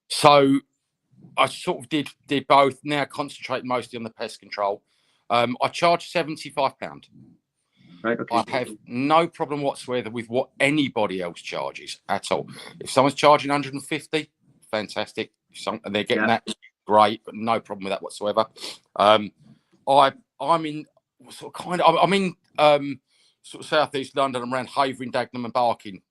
So I sort of did both. Now concentrate mostly on the pest control. I charge £75. Right. Okay. I have no problem whatsoever with what anybody else charges at all. If someone's charging 150, fantastic. And they're getting that, great, but no problem with that whatsoever. I'm in sort of I'm in sort of southeast London. I'm around Havering, Dagenham, and Barking.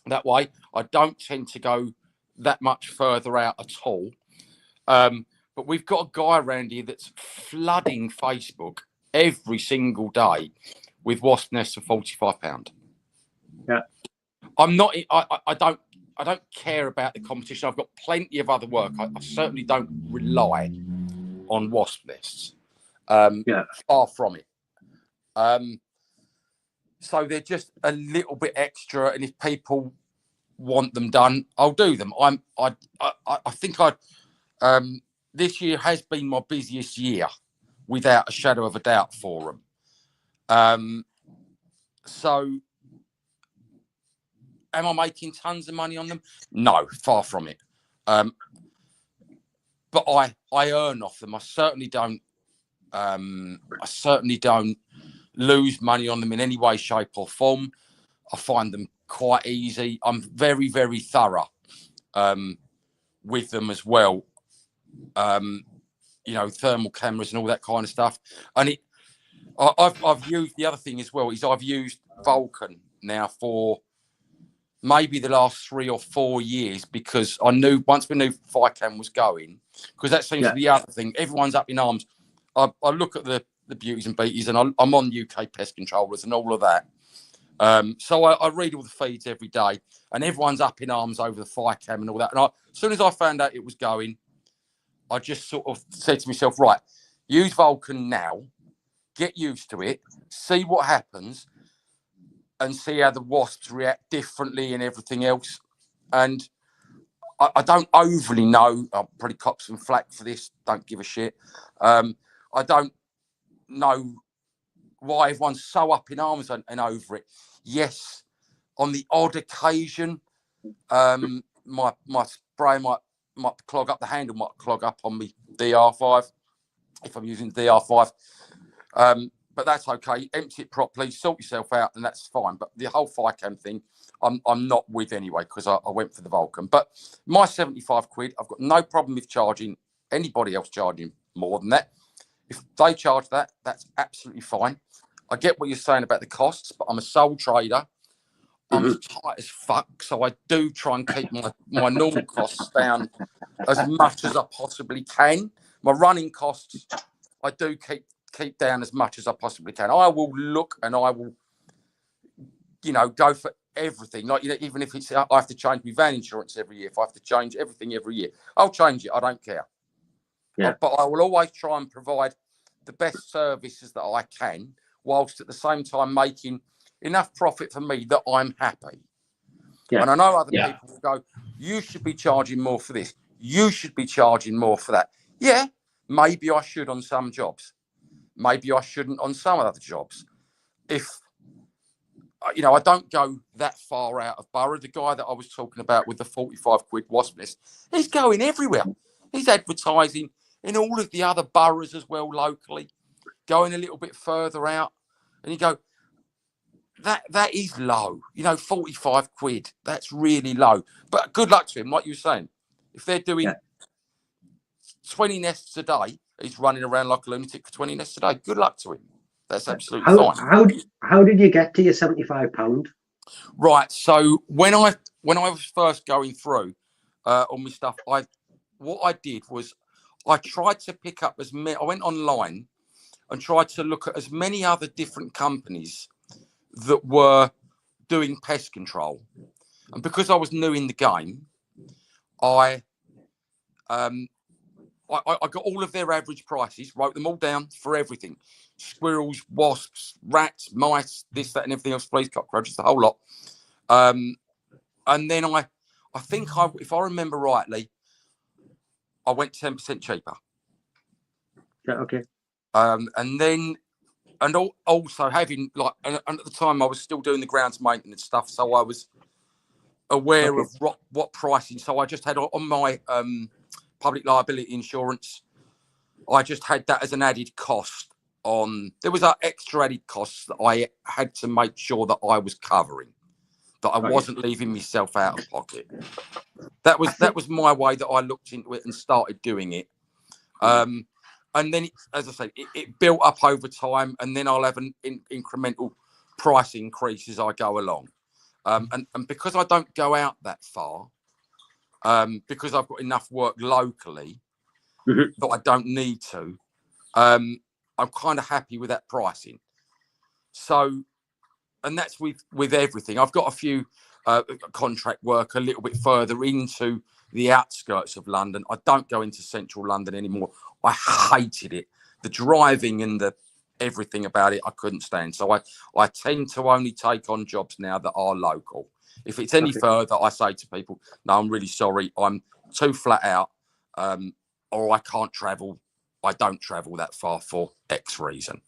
That way, I don't tend to go that much further out at all. But we've got a guy around here that's flooding Facebook every single day with wasp nests for £45. Yeah. I'm not. I don't care about the competition. I've got plenty of other work. I certainly don't rely on wasp nests. Far from it. So they're just a little bit extra, and if people want them done, I'll do them. I think this year has been my busiest year, without a shadow of a doubt, for them. So am I making tons of money on them? No, far from it. But I earn off them. I certainly don't lose money on them in any way, shape, or form. I find them quite easy. I'm very, very thorough with them as well. You know, thermal cameras and all that kind of stuff. And I've used, the other thing as well is I've used Vulcan now for maybe the last 3 or 4 years, because I knew once we knew FireCam was going, because that seems to be the other thing. Everyone's up in arms. I look at the beauties and beaties, and I'm on UK pest controllers and all of that. So I read all the feeds every day, and everyone's up in arms over the FireCam and all that. And as soon as I found out it was going, I just sort of said to myself, right, use Vulcan now, get used to it, see what happens, and see how the wasps react differently and everything else. And I don't overly know. I'll probably cop some flack for this. Don't give a shit. I don't know why everyone's so up in arms and over it. Yes, on the odd occasion, my spray might clog up, the handle might clog up on me DR5 if I'm using DR5. But that's okay. Empty it properly, sort yourself out, and that's fine. But the whole FireCam thing, I'm not with anyway, because I went for the Vulcan. But my 75 quid, I've got no problem with charging anybody else charging more than that. If they charge that, that's absolutely fine. I get what you're saying about the costs, but I'm a sole trader. I'm as tight as fuck, so I do try and keep my normal costs down as much as I possibly can. My running costs, I do keep down as much as I possibly can. I will look, and I will, go for everything. Like, even if it's, I have to change my van insurance every year, if I have to change everything every year, I'll change it. I don't care. Yeah. But I will always try and provide the best services that I can, whilst at the same time making enough profit for me that I'm happy. Yeah. And I know other people will go, you should be charging more for this. You should be charging more for that. Yeah, maybe I should on some jobs. Maybe I shouldn't on some other jobs. If, I don't go that far out of borough. The guy that I was talking about with the 45 quid wasp nest, he's going everywhere. He's advertising in all of the other boroughs as well locally, going a little bit further out. And you go, that is low. 45 quid, that's really low. But good luck to him, like you were saying. If they're doing 20 nests a day, he's running around like a lunatic for 20 nests a day. Good luck to him. That's absolutely fine. How did you get to your £75? Right. So when I was first going through all my stuff, what I did was I tried to pick up as many. I went online and tried to look at as many other different companies that were doing pest control. And because I was new in the game, I got all of their average prices, wrote them all down for everything: squirrels, wasps, rats, mice, this, that, and everything else, fleas, cockroaches, the whole lot. And then I think if I remember rightly, I went 10% cheaper. Yeah, okay. And then, also having and at the time I was still doing the grounds maintenance stuff, so I was aware of what pricing. So I just had on my public liability insurance, I just had that as an added cost. There was extra added costs that I had to make sure that I was covering, that I wasn't leaving myself out of pocket. That was my way that I looked into it and started doing it. And then, as I say, it built up over time, and then I'll have an incremental price increase as I go along. And because I don't go out that far, because I've got enough work locally that I don't need to, I'm kind of happy with that pricing. So, and that's with everything. I've got a few contract work a little bit further into the outskirts of London. I don't go into central London anymore. I hated it. The driving and the everything about it, I couldn't stand. So I tend to only take on jobs now that are local. If it's any further, I say to people, no, I'm really sorry. I'm too flat out, or I can't travel. I don't travel that far for X reason.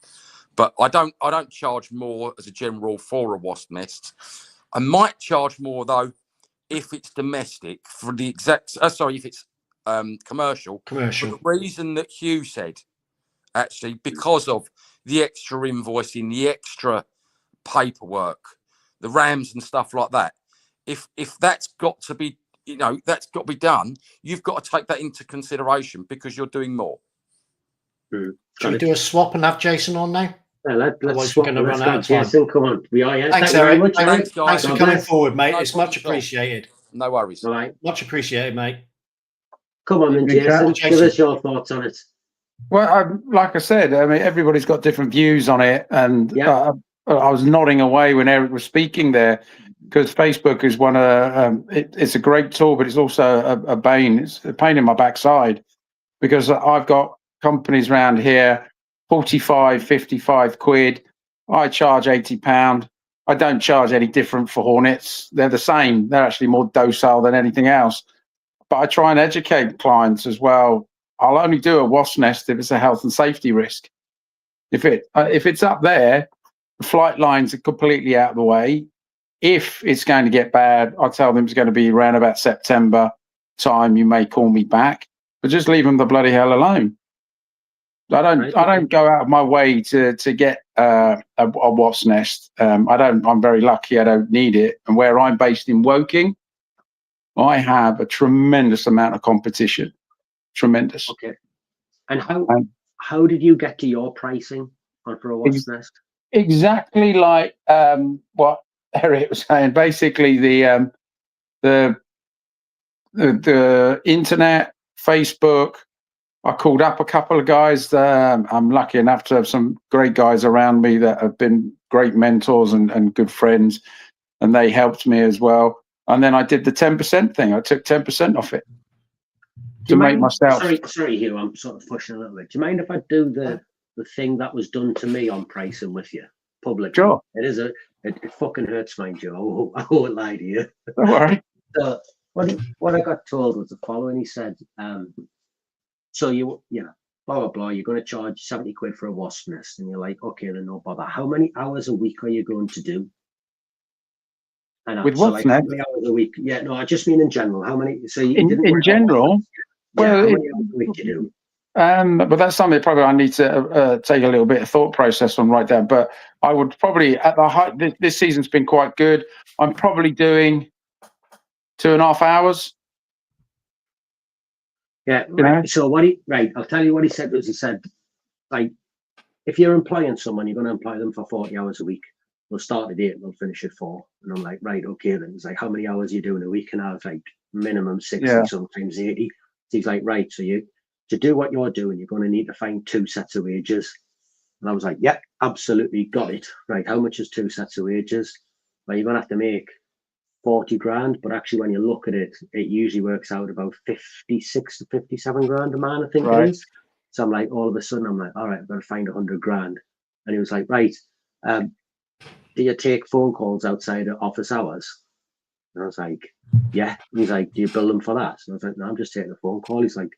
But I don't charge more as a general rule for a wasp nest. I might charge more though if it's domestic for the exact. If it's commercial. Commercial. For the reason that Hugh said, actually, because of the extra invoicing, the extra paperwork, the RAMs and stuff like that. If that's got to be, that's got to be done, you've got to take that into consideration because you're doing more. Should we do a swap and have Jason on now? Let's swap. Let's go, Jason. Come on. We are, yeah. Thanks, Thank you Eric. very much, Thanks, Eric. thanks for coming forward, mate. No It's much problem at all. appreciated. No worries. All right. Much appreciated, mate. Come on, then, Jason. Give us your thoughts on it. Well, like I said, I mean, everybody's got different views on it, and I was nodding away when Eric was speaking there, because Facebook is one of it's a great tool, but it's also a bane. It's a pain in my backside, because I've got companies around here, 45, 55 quid. I charge £80. I don't charge any different for hornets. They're the same. They're actually more docile than anything else. But I try and educate clients as well. I'll only do a wasp nest if it's a health and safety risk. If it's up there, the flight lines are completely out of the way. If it's going to get bad, I tell them it's going to be around about September time. You may call me back, but just leave them the bloody hell alone. I don't go out of my way to get a wasp nest. I'm very lucky. I don't need it. And where I'm based in Woking, I have a tremendous amount of competition. Tremendous. Okay. And how did you get to your pricing for a wasp nest? Exactly like what Eric was saying. Basically, the internet, Facebook. I called up a couple of guys. I'm lucky enough to have some great guys around me that have been great mentors and good friends, and they helped me as well. And then I did the 10% thing. I took 10% off it to make myself. Sorry, Hugh. I'm sort of pushing a little bit. Do you mind if I do the thing that was done to me on pricing with you publicly? Sure. It fucking hurts, mind you. I won't lie to you. Don't worry. So what I got told was the following. He said, so blah blah blah. You're going to charge 70 quid for a wasp nest, and you're like, okay, then no bother. How many hours a week are you going to do? And with wasp nest? How many hours a week? Yeah, no, I just mean in general. How many? So in general, how many hours a week do you do? But that's something probably I need to take a little bit of thought process on right there. But I would probably at the height. This season's been quite good. I'm probably doing 2.5 hours. Yeah, right. So I'll tell you what he said was he said, like, if you're employing someone, you're going to employ them for 40 hours a week. They'll start at 8 and they'll finish at 4. And I'm like, right, okay then. He's like, how many hours are you doing a week? And I was like, minimum 60, sometimes 80. So he's like, right, so to do what you're doing, you're going to need to find 2 sets of wages. And I was like, yeah, absolutely, got it. Right, how much is 2 sets of wages? Well, you're going to have to make 40 grand, but actually when you look at it, it usually works out about 56 to 57 grand a man, I think it is. So I'm like, all of a sudden, I'm like, all right, I've got to find 100 grand. And he was like, right, do you take phone calls outside of office hours? And I was like, yeah. And he's like, do you bill them for that? And I was like, no, I'm just taking a phone call. He's like,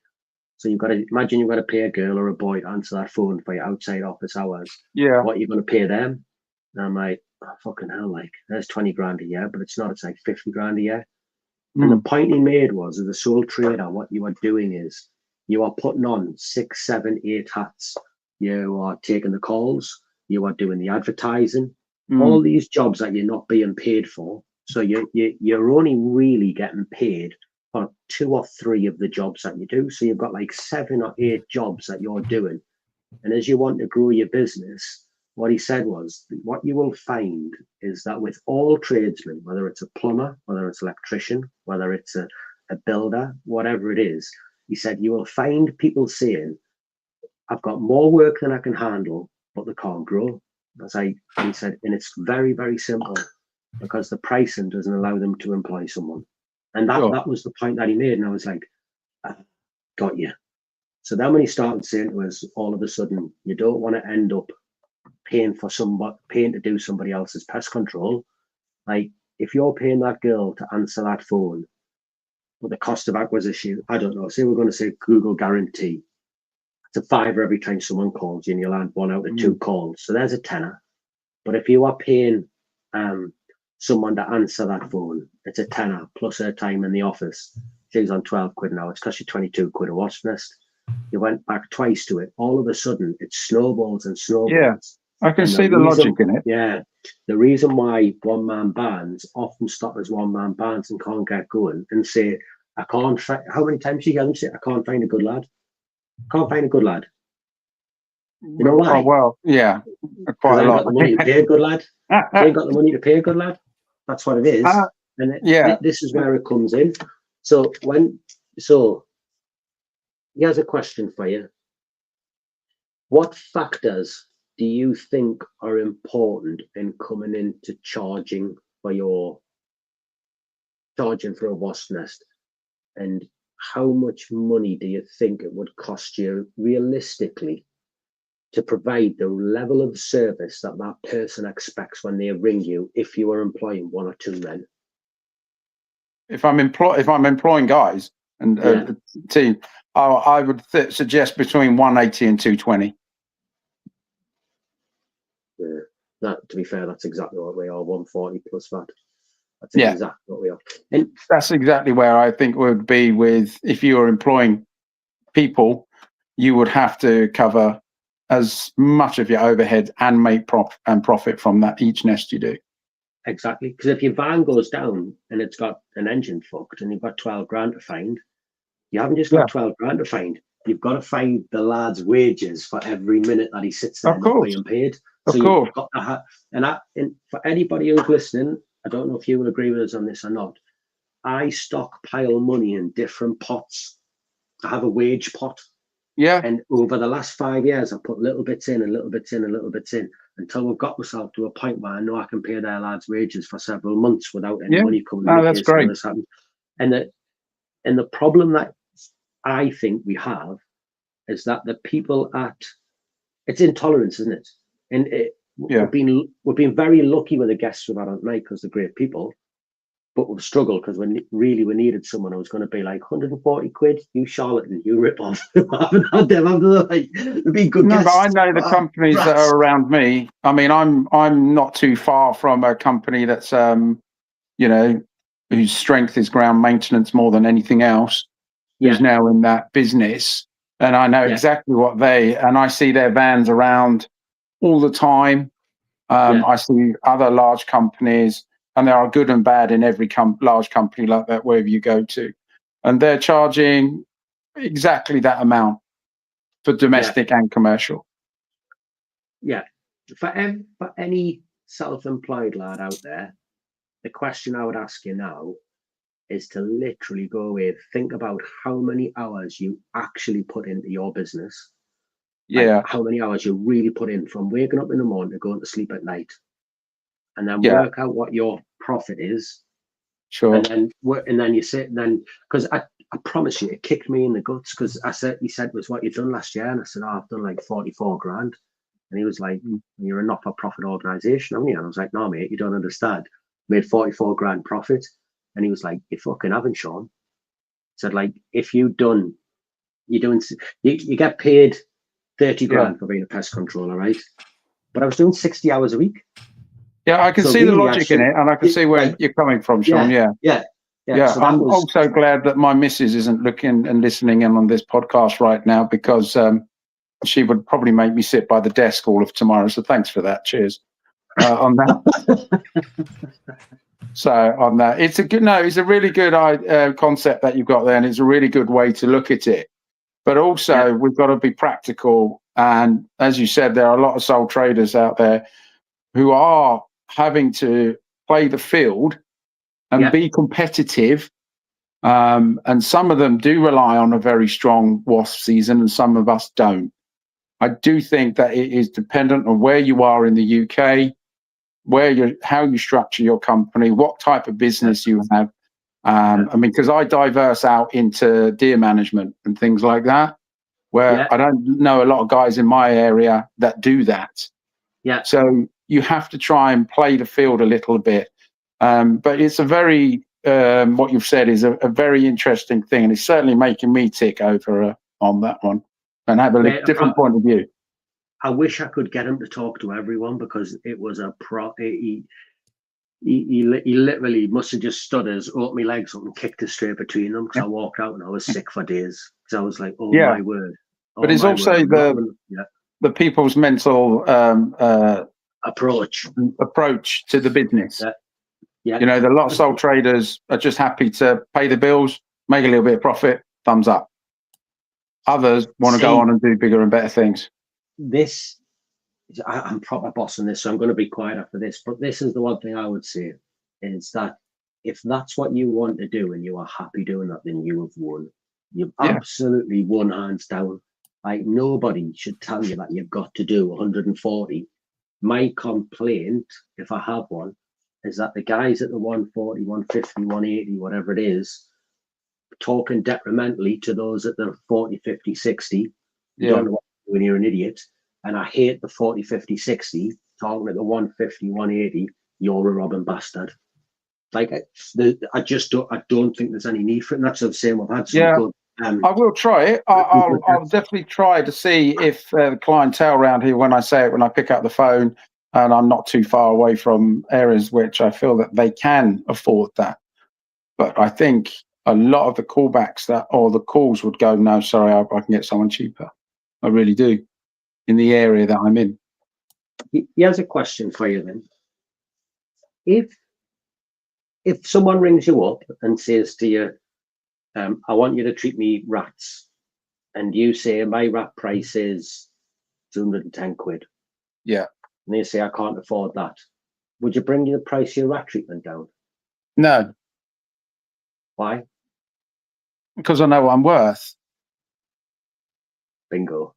so you've got to imagine you've got to pay a girl or a boy to answer that phone for your outside office hours. Yeah. What are you going to pay them? And I'm like, oh, fucking hell, like, there's 20 grand a year, but it's not, it's like 50 grand a year. And the point he made was, as a sole trader, what you are doing is you are putting on 6, 7, 8 hats. You are taking the calls, you are doing the advertising, all these jobs that you're not being paid for. So you're only really getting paid for 2 or 3 of the jobs that you do. So you've got like 7 or 8 jobs that you're doing. And as you want to grow your business, what he said was, what you will find is that with all tradesmen, whether it's a plumber, whether it's an electrician, whether it's a builder, whatever it is, he said, you will find people saying, I've got more work than I can handle, but they can't grow. And he said, and it's very, very simple, because the pricing doesn't allow them to employ someone. And that was the point that he made. And I was like, got you. So then when he started saying to us, all of a sudden, you don't want to end up paying to do somebody else's pest control. Like, if you're paying that girl to answer that phone, with the cost of acquisition, I don't know, say we're going to say Google guarantee, it's a $5 every time someone calls you and you'll land 1 out of 2 calls. So there's a tenner. But if you are paying someone to answer that phone, it's a tenner plus her time in the office. She's on 12 quid now. It's cost you 22 quid a wasp nest. You went back twice to it. All of a sudden, it snowballs and snowballs. Yeah, I can see the logic in it. Yeah. The reason why one-man bands often stop as one-man bands and can't get going and say, I can't find, how many times you get them say, I can't find a good lad? Can't find a good lad. You know why? Oh, well, yeah, quite a lot. Got the money to pay a good lad. They ain't got the money to pay a good lad. That's what it is. This is where it comes in. So here's a question for you. What factors do you think are important in coming into charging for a wasp nest? And how much money do you think it would cost you realistically to provide the level of service that that person expects when they ring you if you are employing 1 or 2 men? If I'm employing guys and a team, I would suggest between 180 and 220. Yeah, that, to be fair, that's exactly what we are. 140 plus that. That's exactly what we are. And that's exactly where I think would be with, if you are employing people, you would have to cover as much of your overhead and make profit from that each nest you do. Exactly, because if your van goes down and it's got an engine fucked and you've got 12 grand to find, you haven't just got 12 grand to find. You've got to find the lad's wages for every minute that he sits there not being paid. Of course. You've got to and for anybody who's listening, I don't know if you will agree with us on this or not. I stockpile money in different pots. I have a wage pot. Yeah. And over the last 5 years, I put little bits in and little bits in and little bits in until we've got myself to a point where I know I can pay their lads' wages for several months without any money coming in. That's great. And the problem that I think we have is that the people it's intolerance, isn't it? And we've been very lucky with the guests we've had on tonight because they're great people, but we've struggled because we needed someone who was going to be like 140 quid, you charlatan, you rip off. I haven't had them. It'd be good. No, but I know the companies that are around me. I mean, I'm not too far from a company that's whose strength is ground maintenance more than anything else. Who's now in that business, and I know exactly what and I see their vans around all the time. I see other large companies, and there are good and bad in every large company like that, wherever you go to. And they're charging exactly that amount for domestic and commercial. Yeah, for any self-employed lad out there, the question I would ask you now is to literally go away, think about how many hours you actually put into your business. Yeah. Like how many hours you really put in from waking up in the morning to going to sleep at night, and then work out what your profit is. Sure. And then you sit, because I promise you, it kicked me in the guts, because he said, was what you've done last year, and I said, I've done like 44 grand. And he was like, you're a not-for-profit organisation, haven't you? And I was like, no, mate, you don't understand. Made 44 grand profit. And he was like, you fucking haven't, Sean. Said, like, if you get paid 30 grand for being a pest controller, right? But I was doing 60 hours a week. Yeah, I can see the logic in it, and I can see where you're coming from, Sean. Yeah. So I'm also glad that my missus isn't looking and listening in on this podcast right now, because she would probably make me sit by the desk all of tomorrow. So thanks for that. Cheers on that. So on that, it's a really good concept that you've got there, and it's a really good way to look at it. But also, we've got to be practical. And as you said, there are a lot of sole traders out there who are having to play the field and be competitive. And some of them do rely on a very strong wasp season, and some of us don't. I do think that it is dependent on where you are in the UK, how you structure your company, what type of business you have. I mean, because I diverse out into deer management and things like that, where I don't know a lot of guys in my area that do that. Yeah. So you have to try and play the field a little bit. But it's a very, what you've said is a very interesting thing, and it's certainly making me tick over on that one and have a different point of view. I wish I could get him to talk to everyone, because it was he literally must have just stood us, opened my legs up and kicked us straight between them, because I walked out and I was sick for days, because I was like, oh my word. But it's also the people's mental approach to the business. Yeah. You know, the lot of sole traders are just happy to pay the bills, make a little bit of profit, thumbs up. Others want to go on and do bigger and better things. I'm proper bossing this, so I'm going to be quiet after this. But this is the one thing I would say, is that if that's what you want to do and you are happy doing that, then you have won. You've absolutely won, hands down. Like, nobody should tell you that you've got to do 140. My complaint, if I have one, is that the guys at the 140, 150, 180, whatever it is, talking detrimentally to those at the 40, 50, 60. You don't know what you're doing, you're an idiot. And I hate the 40, 50, 60, talking at the 150, 180, you're a robbing bastard. Like, I don't think there's any need for it. And that's the same. I've had some good. I will try it. I'll definitely try to see if the clientele around here, when I pick up the phone, and I'm not too far away from areas which I feel that they can afford that. But I think a lot of the callbacks or the calls would go, no, sorry, I can get someone cheaper. I really do, in the area that I'm in. Here's a question for you then. If someone rings you up and says to you, I want you to treat me rats, and you say my rat price is 210 quid. Yeah. And they say, I can't afford that. Would you bring the price of your rat treatment down? No. Why? Because I know what I'm worth. Bingo.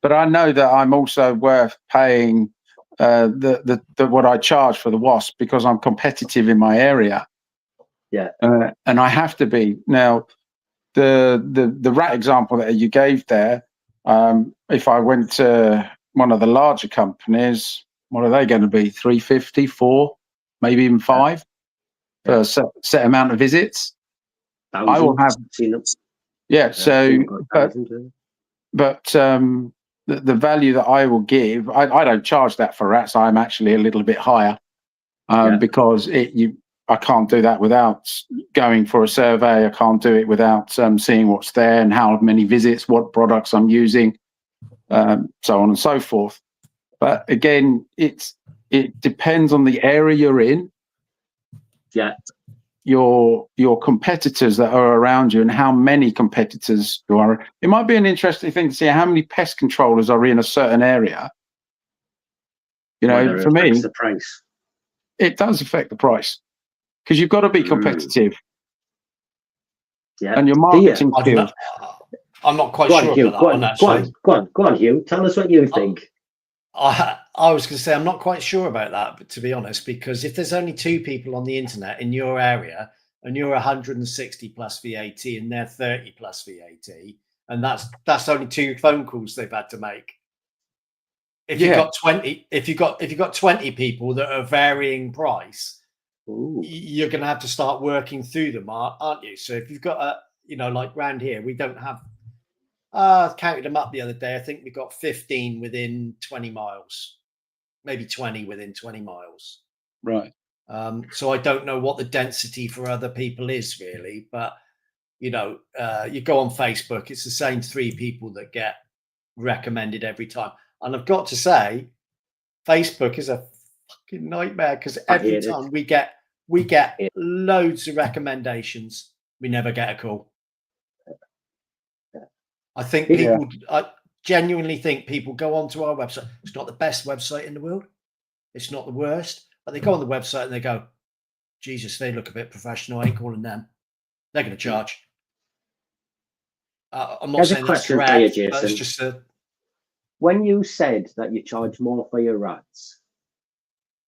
But I know that I'm also worth paying the what I charge for the wasp, because I'm competitive in my area. Yeah. And I have to be. Now, the rat example that you gave there, if I went to one of the larger companies, what are they going to be? 350, 4, maybe even 5 for a set amount of visits. I will have seen them. Yeah. So, but the value that I will give, I don't charge that for rats. I'm actually a little bit higher because I can't do that without going for a survey. I can't do it without seeing what's there and how many visits, what products I'm using, so on and so forth. But again, it depends on the area you're in. Yeah. your competitors that are around you and how many competitors there are. It might be an interesting thing to see how many pest controllers are in a certain area. You know, Whether for it affects me, the price. it does affect the price because you've got to be competitive. Yeah. And your marketing skills. I'm not quite Go on, sure Hugh. about that one, actually. Go on, Hugh. Tell us what you think. I was going to say I'm not quite sure about that, but to be honest, because if there's only 2 people on the internet in your area and you're 160 plus VAT and they're 30 plus VAT, and that's only 2 phone calls they've had to make. If you've got 20, if you've got 20 people that are varying price, you're going to have to start working through them, aren't you? So if you've got like round here, we don't have. I counted them up the other day. I think we got 15 within 20 miles, maybe 20 within 20 miles. Right. So I don't know what the density for other people is really, but you go on Facebook, it's the same 3 people that get recommended every time. And I've got to say, Facebook is a fucking nightmare because every time we get loads of recommendations, we never get a call. I think people, I genuinely think people go onto our website. It's not the best website in the world. It's not the worst, but they go on the website and they go, Jesus, they look a bit professional. I ain't calling them. They're going to charge. I'm not saying that's correct, but it's just when you said that you charge more for your rats,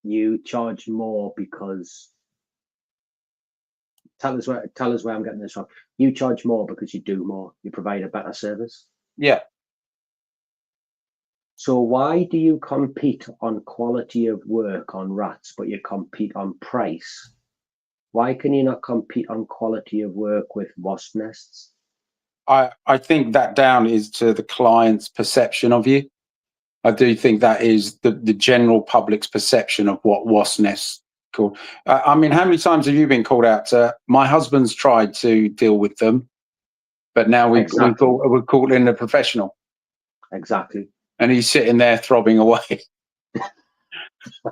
you charge more because tell us where I'm getting this from. You charge more because you do more. You provide a better service. Yeah. So why do you compete on quality of work on rats, but you compete on price? Why can you not compete on quality of work with wasp nests? I think that down is to the client's perception of you. I do think that is the general public's perception of what wasp nests called. I mean, how many times have you been called out to? My husband's tried to deal with them, but now we're called in a professional. Exactly. And he's sitting there throbbing away.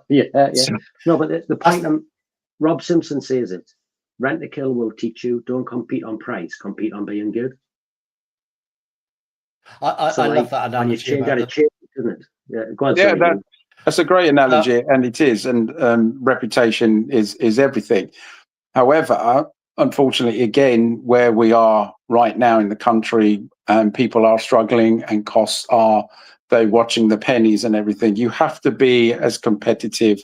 Yeah. No, but the point, Rob Simpson says it. Rent to kill will teach you. Don't compete on price. Compete on being good. I love that analogy. You change, isn't it? Yeah, go on, that's a great analogy, and it is. And reputation is everything. However, unfortunately, again, where we are right now in the country, people are struggling, and costs are they're watching the pennies and everything. You have to be as competitive.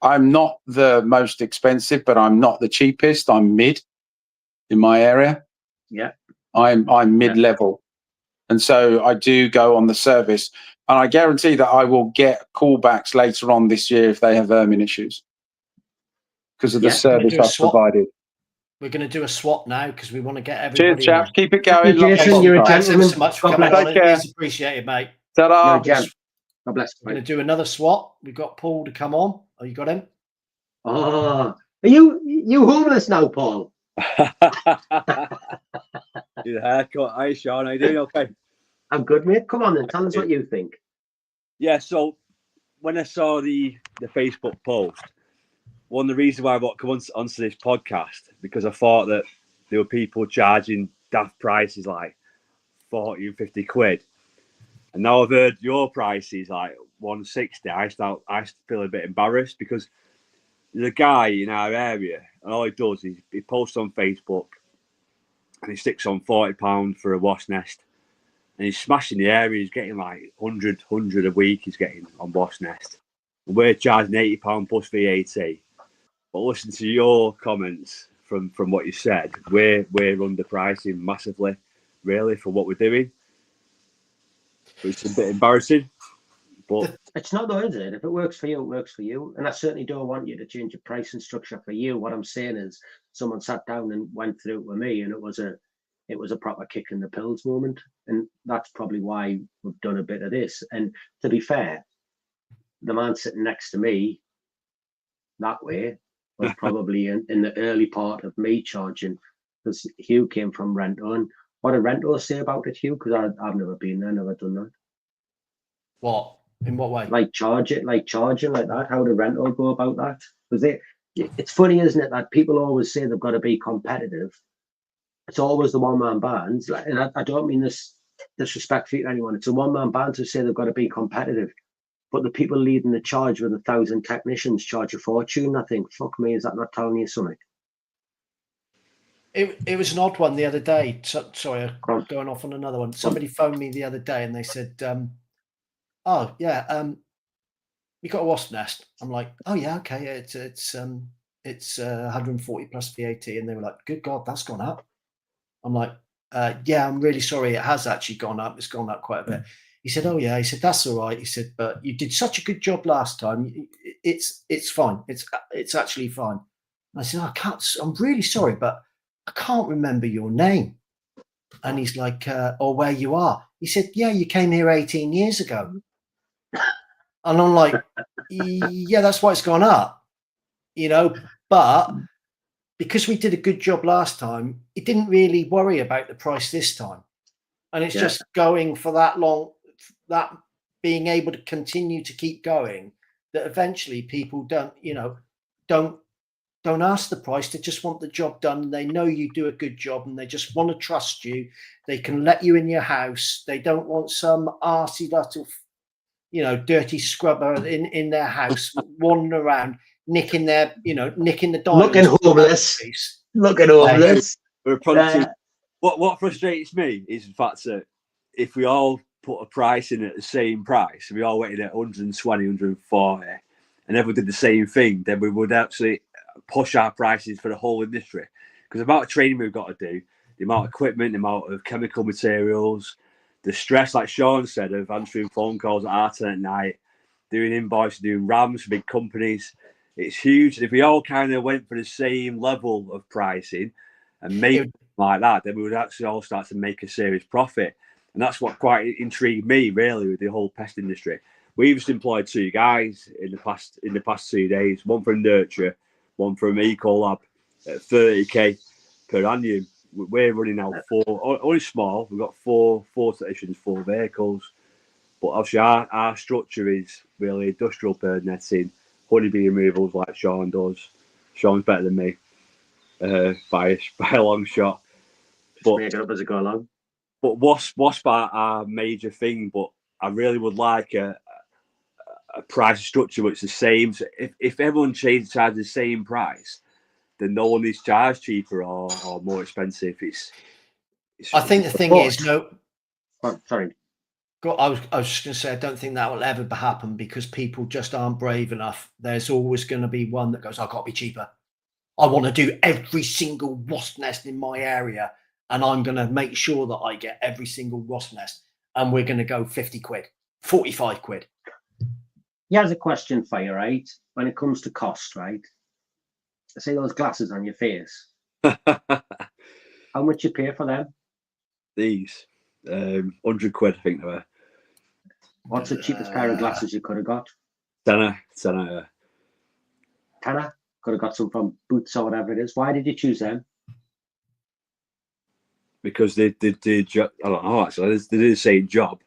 I'm not the most expensive, but I'm not the cheapest. I'm mid in my area. Yeah, I'm mid-level. And so I do go on the service, and I guarantee that I will get callbacks later on this year if they have vermin issues because of the service I've provided. We're going to do a swap now because we want to get everybody. Cheers, chaps. Keep it going. Jason, you're a gentleman. Thanks so much for coming on. It's appreciated, mate. Ta-da. You're a gent. God bless. We're going to do another swap. We've got Paul to come on. Oh, you got him? Oh, are you homeless now, Paul? Haircut. Hi, Sean. How you doing? Okay. I'm good, mate. Come on then. Tell us what you think. Yeah, so when I saw the Facebook post, one of the reasons why I want to come onto this podcast, because I thought that there were people charging daft prices like 40 and 50 quid. And now I've heard your prices like 160. I feel a bit embarrassed because there's a guy in our area, and all he does is he posts on Facebook and he sticks on £40 for a wasp nest. And he's smashing the area. He's getting like 100 a week. He's getting on wasp nest. And we're charging £80 plus VAT. But listen to your comments from what you said. We're underpricing massively, really, for what we're doing. It's a bit embarrassing. But it's not though, is it? If it works for you, it works for you. And I certainly don't want you to change your pricing structure for you. What I'm saying is someone sat down and went through it with me, and it was a proper kick in the pills moment. And that's probably why we've done a bit of this. And to be fair, the man sitting next to me that way was probably in the early part of me charging, because Hugh came from Rento. And what did Rento say about it, Hugh? Because I've never been there, never done that. What? In what way? Like charging like that. How did Rento go about that? Because It's funny, isn't it, that people always say they've got to be competitive. It's always the one-man bands, and I don't mean this disrespectfully to anyone. It's a one-man band who say they've got to be competitive, but the people leading the charge with 1,000 technicians charge a fortune. I think, fuck me, is that not telling you something? It was an odd one the other day. Sorry, I'm going off on another one. Somebody phoned me the other day and they said, "Oh yeah, you got a wasp nest." I'm like, "Oh yeah, okay, it's 140 plus VAT," and they were like, "Good God, that's gone up." I'm like, "Yeah, I'm really sorry, it has actually gone up. It's gone up quite a bit." He said, "Oh yeah," he said, "That's all right." He said, "But you did such a good job last time. It's fine. It's actually fine." And I said, "I can't. I'm really sorry, but I can't remember your name." And he's like, "Or where you are." He said, "Yeah, you came here 18 years ago." And I'm like, "Yeah, that's why it's gone up, but because we did a good job last time, it didn't really worry about the price this time." And it's just going for that long, that being able to continue to keep going, that eventually people don't ask the price. They just want the job done. They know you do a good job and they just want to trust you. They can let you in your house. They don't want some arsey little, dirty scrubber in their house wandering around, nicking the diamonds. Looking homeless. Looking homeless. What frustrates me is the fact that if we all put a price in at the same price, we all went in at 120, 140, and everyone did the same thing, then we would actually push our prices for the whole industry. Because the amount of training we've got to do, the amount of equipment, the amount of chemical materials, the stress, like Sean said, of answering phone calls at R10 at night, doing invoices, doing RAMs for big companies, it's huge. And if we all kind of went for the same level of pricing and made it like that, then we would actually all start to make a serious profit. And that's what quite intrigued me, really, with the whole pest industry. We've just employed 2 guys in the past 2 days, one from Nurture, one from Ecolab, at 30k per annum. We're running out 4, only small. We've got 4 technicians, 4 vehicles. But obviously our structure is really industrial bird netting, honeybee removals like Sean does. Sean's better than me by a long shot. Just make it up as it go along. But Wasp are our major thing, but I really would like a price structure which is the same. So if everyone charges the same price, then no one is charged cheaper or more expensive. I think the thing is, sorry. I was just going to say, I don't think that will ever happen because people just aren't brave enough. There's always going to be one that goes, "I've got to be cheaper. I want to do every single wasp nest in my area, and I'm going to make sure that I get every single wasp nest. And we're going to go 50 quid, 45 quid. Here's a question for you, right? When it comes to cost, right? I see those glasses on your face. How much you pay for them? These 100 quid, I think they were. What's the cheapest pair of glasses you could have got? Tenner. Tenner? Could have got some from Boots or whatever it is. Why did you choose them? Because they did I don't know, actually. They did the same job.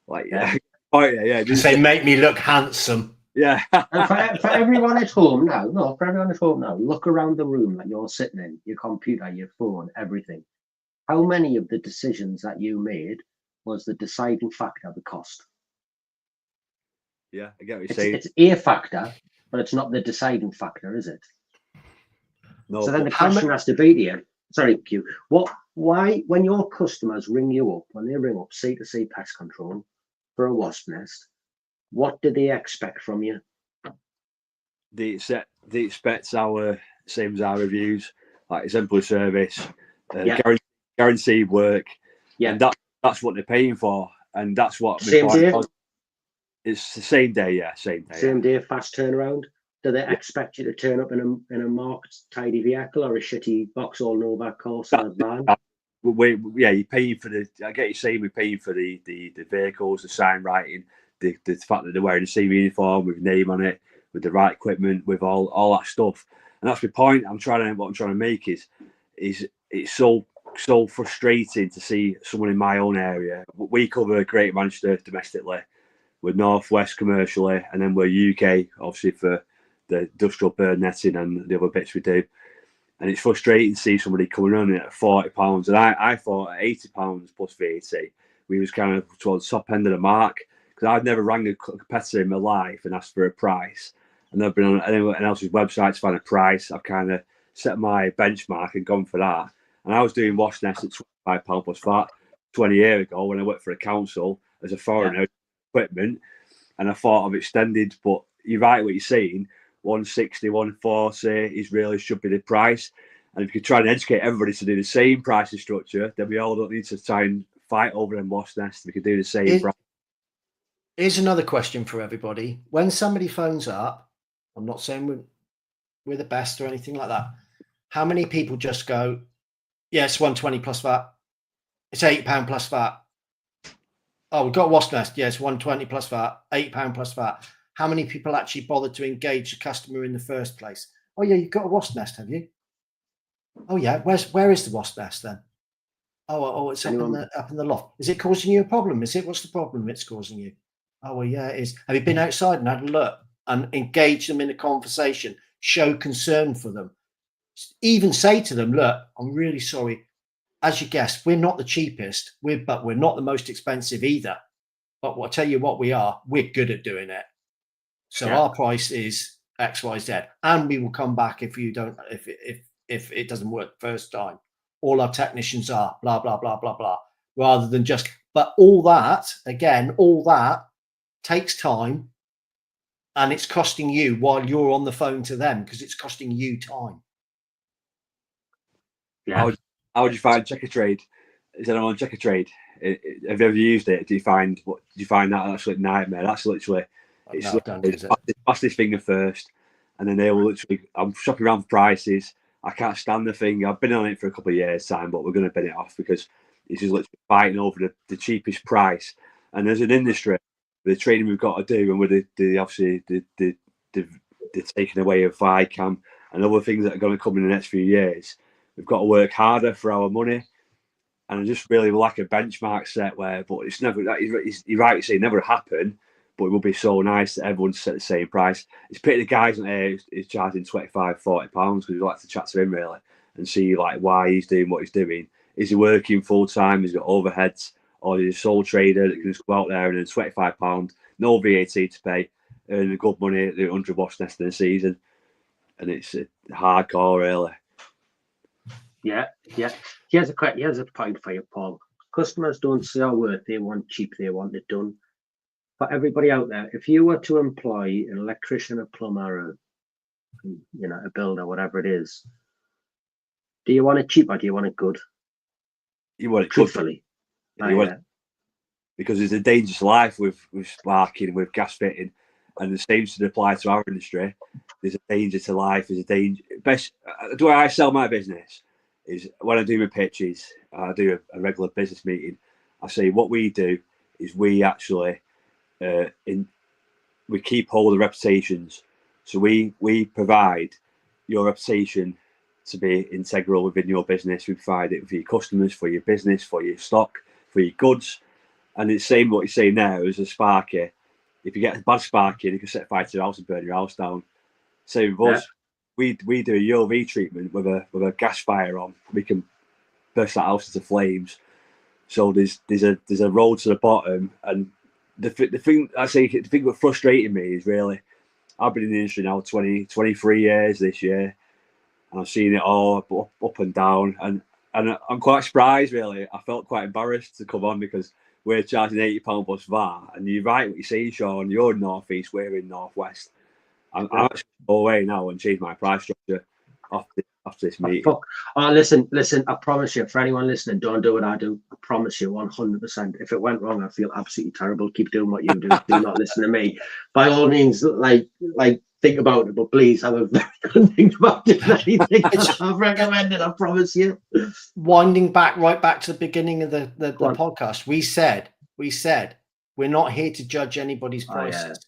Like, yeah. Oh, yeah. They make me look handsome. Yeah. And for everyone at home now, look around the room that you're sitting in, your computer, your phone, everything. How many of the decisions that you made was the deciding factor, the cost? Yeah, I get what you're saying. It's a factor, but it's not the deciding factor, is it? No. So then the question has to be to you. Sorry, Q. Why, when your customers ring you up, when they ring up C2C Pest Control for a wasp nest, what do they expect from you? They expect our same as our reviews, like exemplary service, guaranteed work, and that's what they're paying for, and that's what same day. It's the same day, Same day, fast turnaround. Do they expect you to turn up in a marked, tidy vehicle or a shitty Vauxhall Nova Corsa van? You're paying for the. I get you saying we're paying for the vehicles, the sign writing, the fact that they're wearing the same uniform with name on it, with the right equipment, with all that stuff. And that's my point. What I'm trying to make is it's so frustrating to see someone in my own area. We cover Greater Manchester domestically, we're Northwest commercially, and then we're UK obviously for the industrial bird netting and the other bits we do. And it's frustrating to see somebody coming on it at £40. And I thought at £80 plus VAT, we was kind of towards the top end of the mark, because I've never rang a competitor in my life and asked for a price. I've never been on anyone else's website to find a price. I've kind of set my benchmark and gone for that. And I was doing wash nests at £25 plus VAT 20 years ago when I worked for a council as a foreigner, equipment, and I thought I've extended. But you're right what you're saying. 160, 140 is really should be the price. And if you try and educate everybody to do the same pricing structure, then we all don't need to try and fight over them wash nests. We could do the same price. Here's another question for everybody. When somebody phones up, I'm not saying we're the best or anything like that. How many people just go, yeah, it's 120 plus VAT. It's £8 plus VAT. Oh, we've got a wasp nest. Yeah, it's 120 plus VAT, £8 plus VAT. How many people actually bother to engage the customer in the first place? Oh yeah, you've got a wasp nest, have you? Oh yeah, where is the wasp nest then? Oh, it's up in the loft. Is it causing you a problem? Is it? What's the problem it's causing you? Oh well, yeah, it is. Have you been outside and had a look and engage them in a conversation? Show concern for them. Even say to them, look, I'm really sorry. As you guessed, we're not the cheapest, but we're not the most expensive either. But I'll tell you what we are. We're good at doing it. So our price is X, Y, Z, and we will come back if you don't, if it doesn't work first time. All our technicians are blah blah blah blah blah. Rather than just, but all that takes time, and it's costing you while you're on the phone to them because it's costing you time. Yeah. How would you find Checker Trade? Is anyone on Checker Trade? Have you ever used it? Do you find that absolute nightmare? That's literally it's the fastest thing at first, and then they will literally. I'm shopping around for prices. I can't stand the thing. I've been on it for a couple of years' time, but we're going to bin it off because it's just literally fighting over the cheapest price. And as an industry, the training we've got to do, and with the taking away of ICAM and other things that are going to come in the next few years, we've got to work harder for our money. And I just really lack a benchmark set where, but it's never. You're right to say never happen, but it would be so nice that everyone set the same price. It's pity the guys on here is charging £25-40 because we'd like to chat to him really and see like why he's doing what he's doing. Is he working full time? Has he got overheads, or is he a sole trader that can just go out there and earn £25, no VAT to pay, earn good money at the 100 wash nest in a season, and it's hardcore really. Yeah. Here's a point for you, Paul. Customers don't say our work. They want cheap. They want it done. For everybody out there, if you were to employ an electrician, a plumber, a builder, whatever it is, do you want it cheap or do you want it good? You want it truthfully. Because it's a dangerous life with sparking, with gas fitting, and the same should apply to our industry. There's a danger to life. There's a danger. Best the way I sell my business is when I do my pitches, I do a regular business meeting. I say what we do is we actually we keep hold of reputations. So we provide your reputation to be integral within your business. We provide it for your customers, for your business, for your stock, for your goods. And it's the same what you're saying now as a sparky. If you get a bad sparky, you can set fire to your house and burn your house down. Same with us. We do a UV treatment with a gas fire on. We can burst that house into flames. So there's a road to the bottom. And the thing that's frustrating me is really, I've been in the industry now 23 years this year, and I've seen it all up and down. And I'm quite surprised really. I felt quite embarrassed to come on because we're charging £80 plus VAT. And you're right what you're saying, Sean. You're in North East, we're in North West. I'm actually go away now and change my price structure after this meeting. Listen, I promise you, for anyone listening, don't do what I do. I promise you 100%. If it went wrong, I feel absolutely terrible. Keep doing what you do. Do not listen to me. By all means, like think about it, but please have a very good think about it. Anything I've recommended, I promise you. Winding right back to the beginning of the podcast, we said we're not here to judge anybody's prices.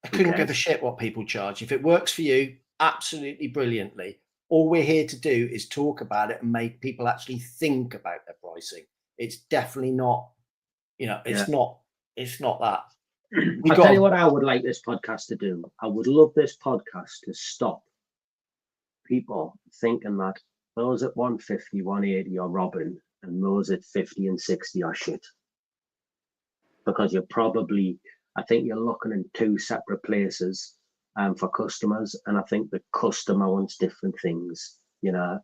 I couldn't give a shit what people charge. If it works for you, absolutely brilliantly. All we're here to do is talk about it and make people actually think about their pricing. It's definitely not, it's not that. I'll tell you what I would like this podcast to do. I would love this podcast to stop people thinking that those at 150, 180 are robbing and those at 50 and 60 are shit. Because I think you're looking in two separate places for customers, and I think the customer wants different things. You know,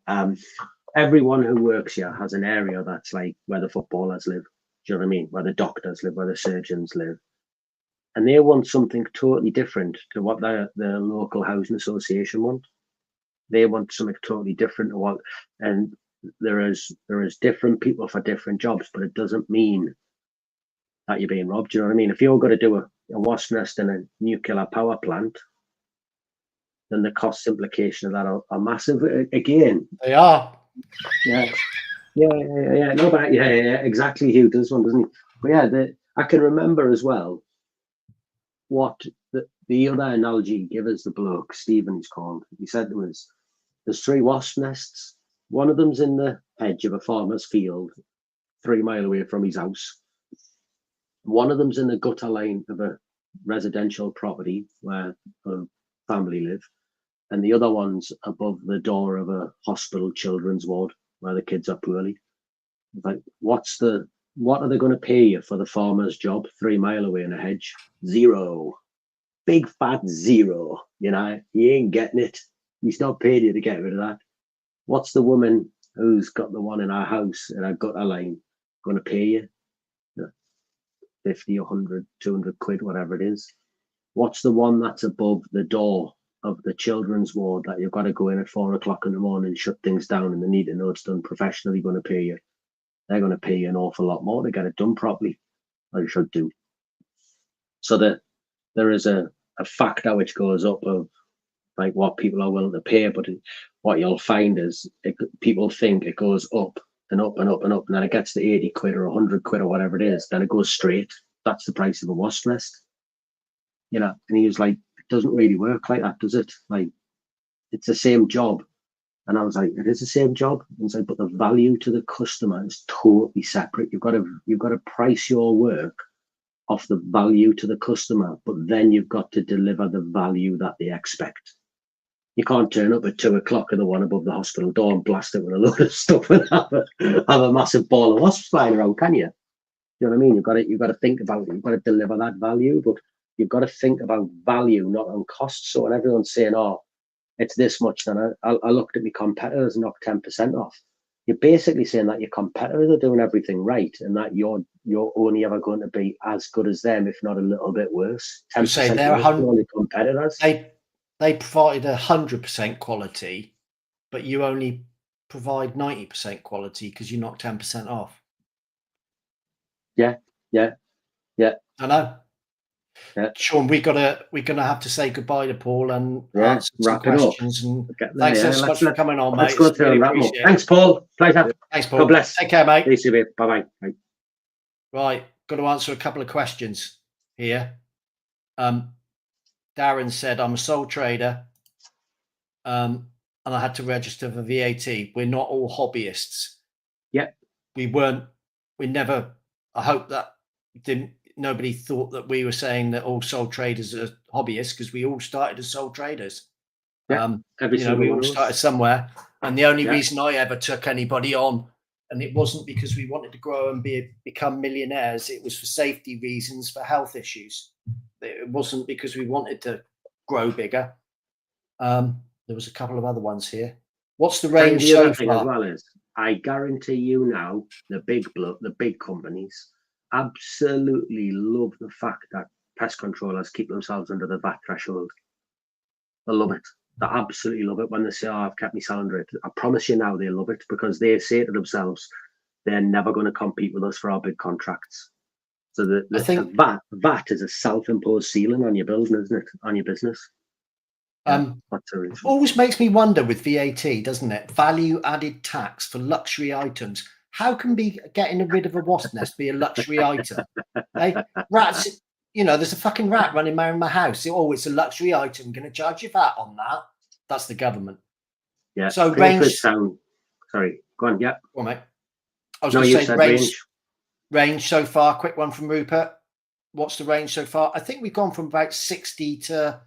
everyone who works here has an area that's like where the footballers live. Do you know what I mean? Where the doctors live, where the surgeons live. And they want something totally different to what the local housing association want. They want something totally different to what, and there is different people for different jobs, but it doesn't mean that you're being robbed. Do you know what I mean? If you're going to do a wasp nest in a nuclear power plant, then the cost implication of that are massive. Again, they are. Yeah. No, but yeah, exactly. Hugh does one, doesn't he? But yeah, I can remember as well what the other analogy he gave us, the bloke, Stephen he's called. He said there's 3 wasp nests. One of them's in the hedge of a farmer's field 3 miles away from his house. One of them's in the gutter line of a residential property where a family live. And the other one's above the door of a hospital children's ward where the kids are poorly. Like, what are they going to pay you for the farmer's job 3 miles away in a hedge? 0. Big fat 0. You know, he ain't getting it. He's not paying you to get rid of that. What's the woman who's got the one in our house in our gutter line going to pay you? 50, 100, 200 quid, whatever it is. What's the one that's above the door of the children's ward that you've got to go in at 4 o'clock in the morning, shut things down, and they need to know it's done professionally going to pay you? They're going to pay you an awful lot more to get it done properly. Or you should do. So that there is a factor which goes up of like what people are willing to pay, but what you'll find is people think it goes up and up and up and up, and then it gets to 80 quid or 100 quid or whatever it is, then it goes straight. That's the price of a wasp nest. You know, and he was like, it doesn't really work like that, does it? Like, it's the same job. And I was like, it is the same job. And it's like, but the value to the customer is totally separate. You've got to price your work off the value to the customer, but then you've got to deliver the value that they expect. You can't turn up at 2 o'clock at the one above the hospital door and blast it with a load of stuff and have a massive ball of wasps flying around, can you? You know what I mean? You've got to think about it. You've got to deliver that value, but you've got to think about value, not on cost. So when everyone's saying, "Oh, it's this much," then I looked at my competitors and knocked 10% off. You're basically saying that your competitors are doing everything right, and that you're only ever going to be as good as them, if not a little bit worse. 10% they're 100 competitors. They provide 100% quality, but you only provide 90% quality because you knock 10% off. Yeah. I know. Yeah. Sean, we're gonna have to say goodbye to Paul and answer some wrap it up. questions. And thanks so much for coming on, mate. Let's go through and wrap up. Thanks, Paul. Pleasure. Thanks, Paul. God bless. Take care, mate. See you, bye bye. Right, got to answer a couple of questions here. Darren said, "I'm a sole trader, and I had to register for VAT. We're not all hobbyists." Yeah, we never. I hope that nobody thought that we were saying that all sole traders are hobbyists, because we all started as sole traders. Yeah, we all started somewhere, and the only reason I ever took anybody on, and it wasn't because we wanted to grow and become millionaires. It was for safety reasons, for health issues. It wasn't because we wanted to grow bigger. There was a couple of other ones here. What's the range so far? As well as, I guarantee you now, the big companies absolutely love the fact that pest controllers keep themselves under the VAT threshold. They love it. They absolutely love it when they say, "Oh, I've kept myself under it." I promise you now, they love it, because they say to themselves, they're never going to compete with us for our big contracts. So the VAT is a self-imposed ceiling on your building, isn't it? On your business. Always makes me wonder with VAT, doesn't it? Value added tax for luxury items. How can getting rid of a wasp nest be a luxury item? Hey, rats, there's a fucking rat running around my house. Oh, it's a luxury item. I'm going to charge you VAT on that. That's the government. Yeah. So range. Sorry, go on. Yeah. Go on, mate. I was going to say range so far. Quick one from Rupert. what's the range so far? I think we've gone from about 60 to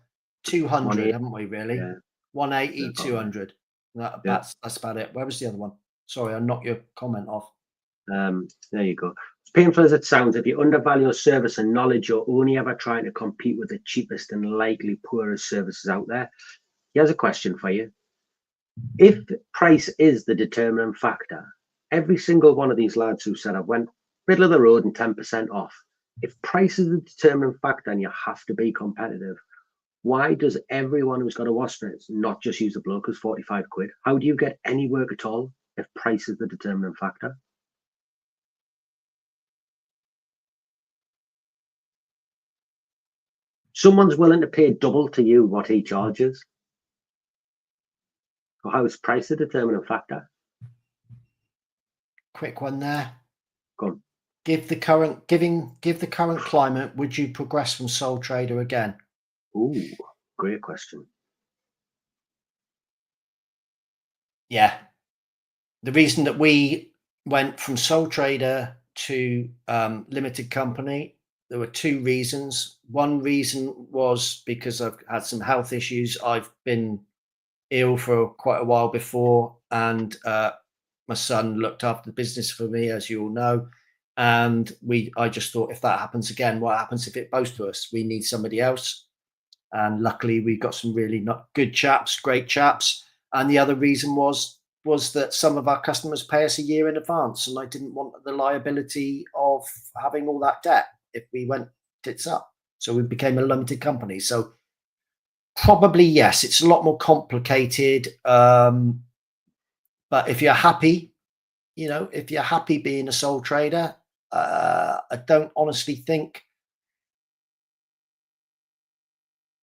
200, haven't we? Really? Yeah. 180, Yeah, 200. That's about it. Where was the other one? Sorry, I knocked your comment off. There you go. As painful as it sounds, if you undervalue your service and knowledge, you're only ever trying to compete with the cheapest and likely poorest services out there. Here's a question for you. If price is the determining factor, every single one of these lads who said I went middle of the road and 10% off, if price is the determining factor and you have to be competitive, why does everyone who's got a Wasp not just use the bloke who's 45 quid? How do you get any work at all if price is the determining factor? Someone's willing to pay double to you what he charges. So how is price a determining factor? Quick one there. Go on. Give the current climate, would you progress from sole trader again? Ooh, great question. Yeah. The reason that we went from sole trader to limited company, there were two reasons. One reason was because I've had some health issues. I've been ill for quite a while before, and my son looked after the business for me, as you all know. And I just thought, if that happens again, what happens if it bows to us? We need somebody else. And luckily, we got some really not good chaps, great chaps. And the other reason was that some of our customers pay us a year in advance, and I didn't want the liability of having all that debt if we went tits up. So we became a limited company. So probably yes, it's a lot more complicated. But if you're happy, if you're happy being a sole trader, I don't honestly think.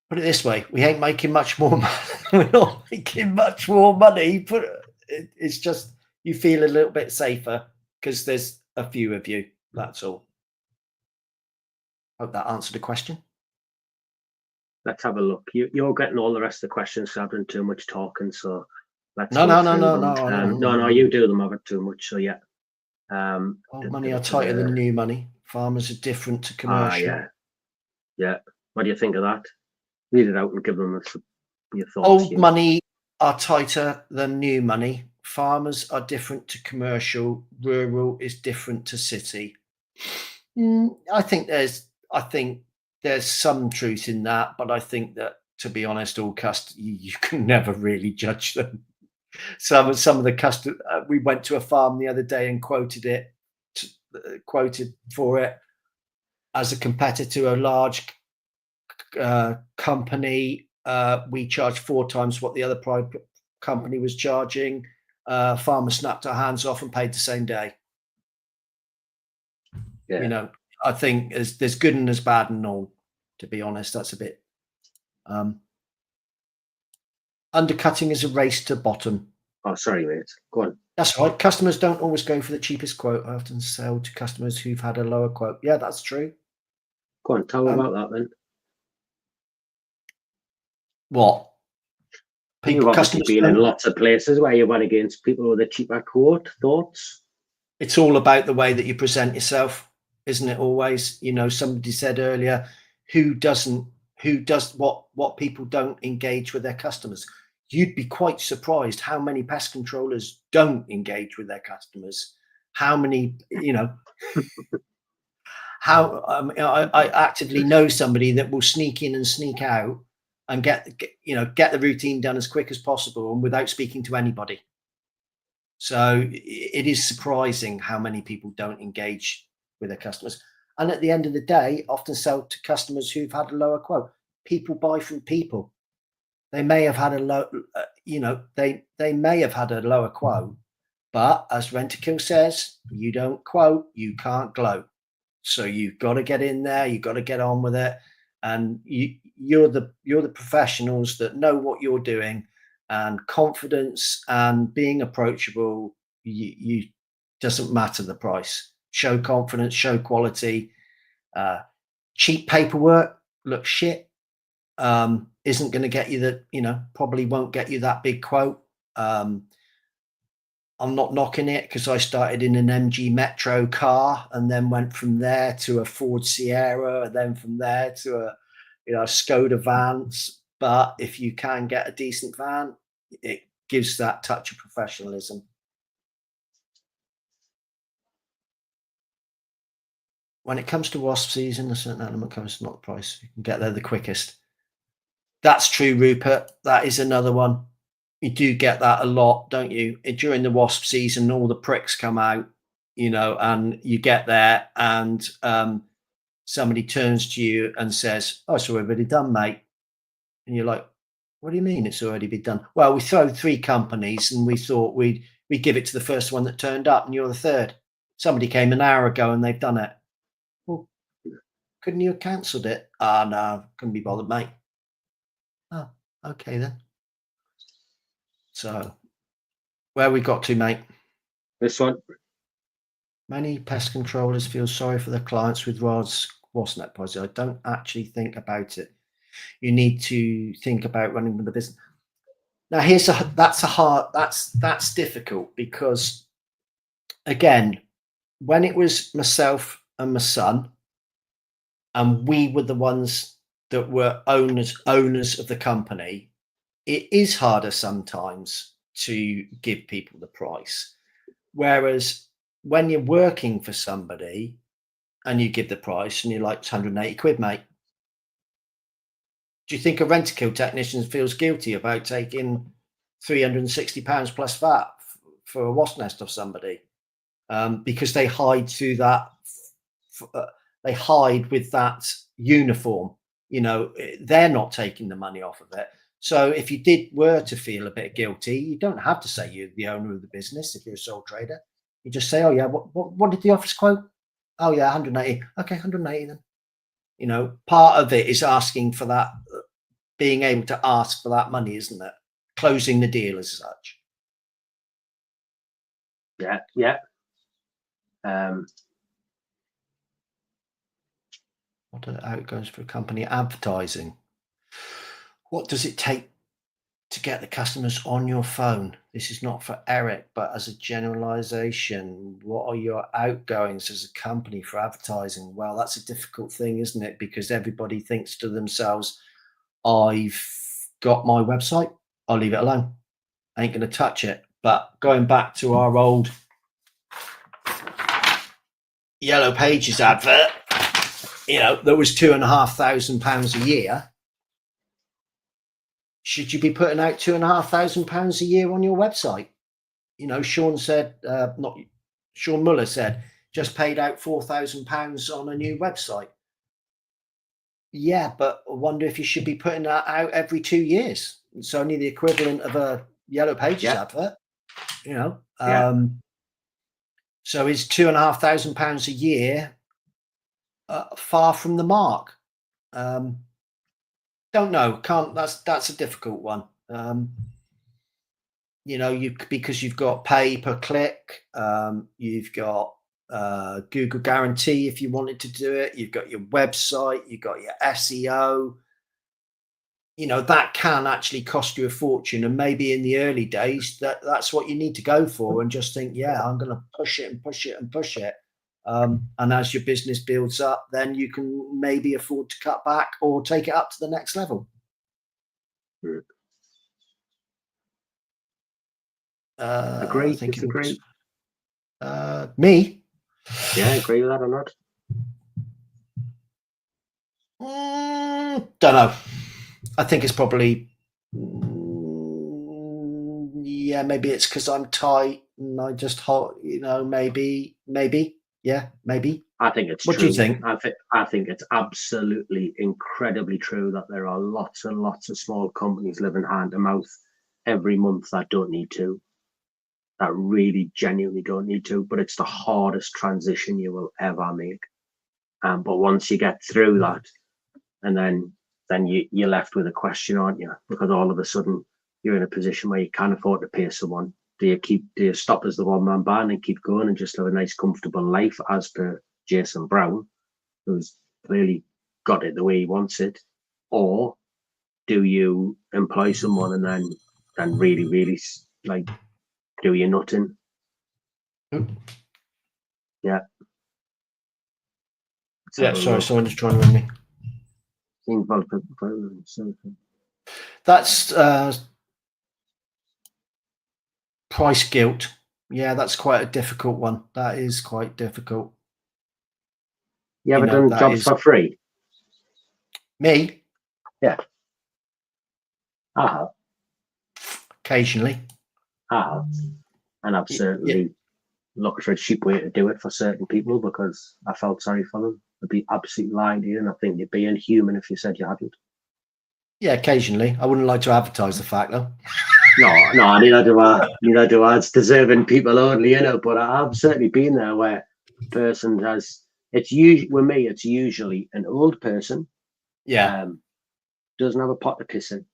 Put it this way: we ain't making much more money. We're not making much more money. It's just you feel a little bit safer because there's a few of you. That's all. Hope that answered the question. Let's have a look. You're getting all the rest of the questions, so I've done too much talking. So let's No. no. You do them. I've had too much. So yeah. Old money are tighter than new money. Farmers are different to commercial. Yeah. What do you think of that? Read it out and give them your thoughts. Old money are tighter than new money. Farmers are different to commercial. Rural is different to city. I think there's some truth in that, but I think that, to be honest, all you can never really judge them. Some of the customers, we went to a farm the other day and quoted for it as a competitor to a large company. We charged 4 times what the other private company was charging. Farmer snapped our hands off and paid the same day. Yeah. I think there's good and there's bad and all. To be honest, that's a bit. Undercutting is a race to bottom. Oh, sorry, mate. Go on. That's right. Customers don't always go for the cheapest quote. I often sell to customers who've had a lower quote. Yeah, that's true. Go on, tell me about that then. What? You've obviously been in lots of places where you went against people with a cheaper quote. Thoughts? It's all about the way that you present yourself, isn't it? Always. Somebody said earlier, who does what people don't engage with their customers. You'd be quite surprised how many pest controllers don't engage with their customers. How many, I actively know somebody that will sneak in and sneak out and get the routine done as quick as possible and without speaking to anybody. So it is surprising how many people don't engage with their customers. And at the end of the day, often sell to customers who've had a lower quote. People buy from people. They may have had a low, they may have had a lower quote, but as Rentokil says, you don't quote, you can't gloat. So you've got to get in there, you've got to get on with it, and you're the professionals that know what you're doing, and confidence and being approachable. You doesn't matter the price. Show confidence, show quality. Cheap paperwork looks shit. Isn't going to get you probably won't get you that big quote. I'm not knocking it, because I started in an MG Metro car and then went from there to a Ford Sierra, and then from there to a Skoda Vance. But if you can get a decent van, it gives that touch of professionalism. When it comes to Wasp season, a certain element comes to not the price. You can get there the quickest. That's true, Rupert. That is another one. You do get that a lot, don't you? During the Wasp season, all the pricks come out, and you get there and somebody turns to you and says, "Oh, it's already done, mate." And you're like, "What do you mean it's already been done?" "Well, we throw 3 companies and we thought we'd give it to the first one that turned up, and you're the third. Somebody came an hour ago and they've done it." "Well, couldn't you have cancelled it?" No, couldn't be bothered, mate." "Oh, okay then." So, where we got to, mate? This one. Many pest controllers feel sorry for their clients with wasp net poison. I don't actually think about it. You need to think about running the business. Now, that's difficult, because again, when it was myself and my son, and we were the ones that were owners of the company, it is harder sometimes to give people the price. Whereas when you're working for somebody and you give the price and you're like, "It's 180 quid, mate." Do you think a rent-a-kill technician feels guilty about taking £360 plus VAT for a wasp nest of somebody? Because they hide through that, they hide with that uniform. They're not taking the money off of it. So if you were to feel a bit guilty, you don't have to say you're the owner of the business. If you're a sole trader, you just say, "Oh yeah, what did the office quote?" "Oh yeah, 180. Okay, 180 then." Part of it is asking for that, being able to ask for that money, isn't it? Closing the deal as such. Yeah. What are the outgoings for a company? Advertising. What does it take to get the customers on your phone? This is not for Eric, but as a generalization, what are your outgoings as a company for advertising? Well, that's a difficult thing, isn't it? Because everybody thinks to themselves, "I've got my website, I'll leave it alone. I ain't going to touch it." But going back to our old Yellow Pages advert, there was £2,500 a year. Should you be putting out £2,500 a year on your website? Sean Muller said, just paid out £4,000 on a new website. Yeah, but I wonder if you should be putting that out every 2 years. It's only the equivalent of a Yellow Pages advert, So is £2,500 a year far from the mark? Don't know. Can't. That's a difficult one. Because you've got pay per click. You've got Google Guarantee if you wanted to do it. You've got your website. You've got your SEO. That can actually cost you a fortune. And maybe in the early days, that's what you need to go for, and just think, yeah, I'm going to push it and push it and push it. And as your business builds up, then you can maybe afford to cut back or take it up to the next level. Agree? Disagree? Me? Yeah, agree with that or not? Don't know. I think it's probably, maybe it's because I'm tight and I just, maybe. Yeah, maybe. I think it's true. What do you think? I think it's absolutely incredibly true that there are lots and lots of small companies living hand to mouth every month that don't need to, that really genuinely don't need to. But it's the hardest transition you will ever make. But once you get through that, and then you're left with a question, aren't you? Because all of a sudden you're in a position where you can't afford to pay someone. Do you stop as the one-man band and keep going and just live a nice, comfortable life as per Jason Brown, who's clearly got it the way he wants it? Or do you employ someone and then really, really do you nothing Yeah. Yeah, sorry, someone is trying to ring me. That's price guilt. Yeah, that's quite a difficult one. That is quite difficult. You ever done jobs for free? Me? Yeah. I have. Occasionally. I have. And I've certainly looked for a cheap way to do it for certain people because I felt sorry for them. I'd be absolutely lying to you, and I think you'd be inhuman if you said you hadn't. Yeah, occasionally. I wouldn't like to advertise the fact, though. No, neither do I. It's deserving people only, you know. But I've certainly been there where a person has. It's usually with me. It's usually an old person. Yeah. Doesn't have a pot to piss in.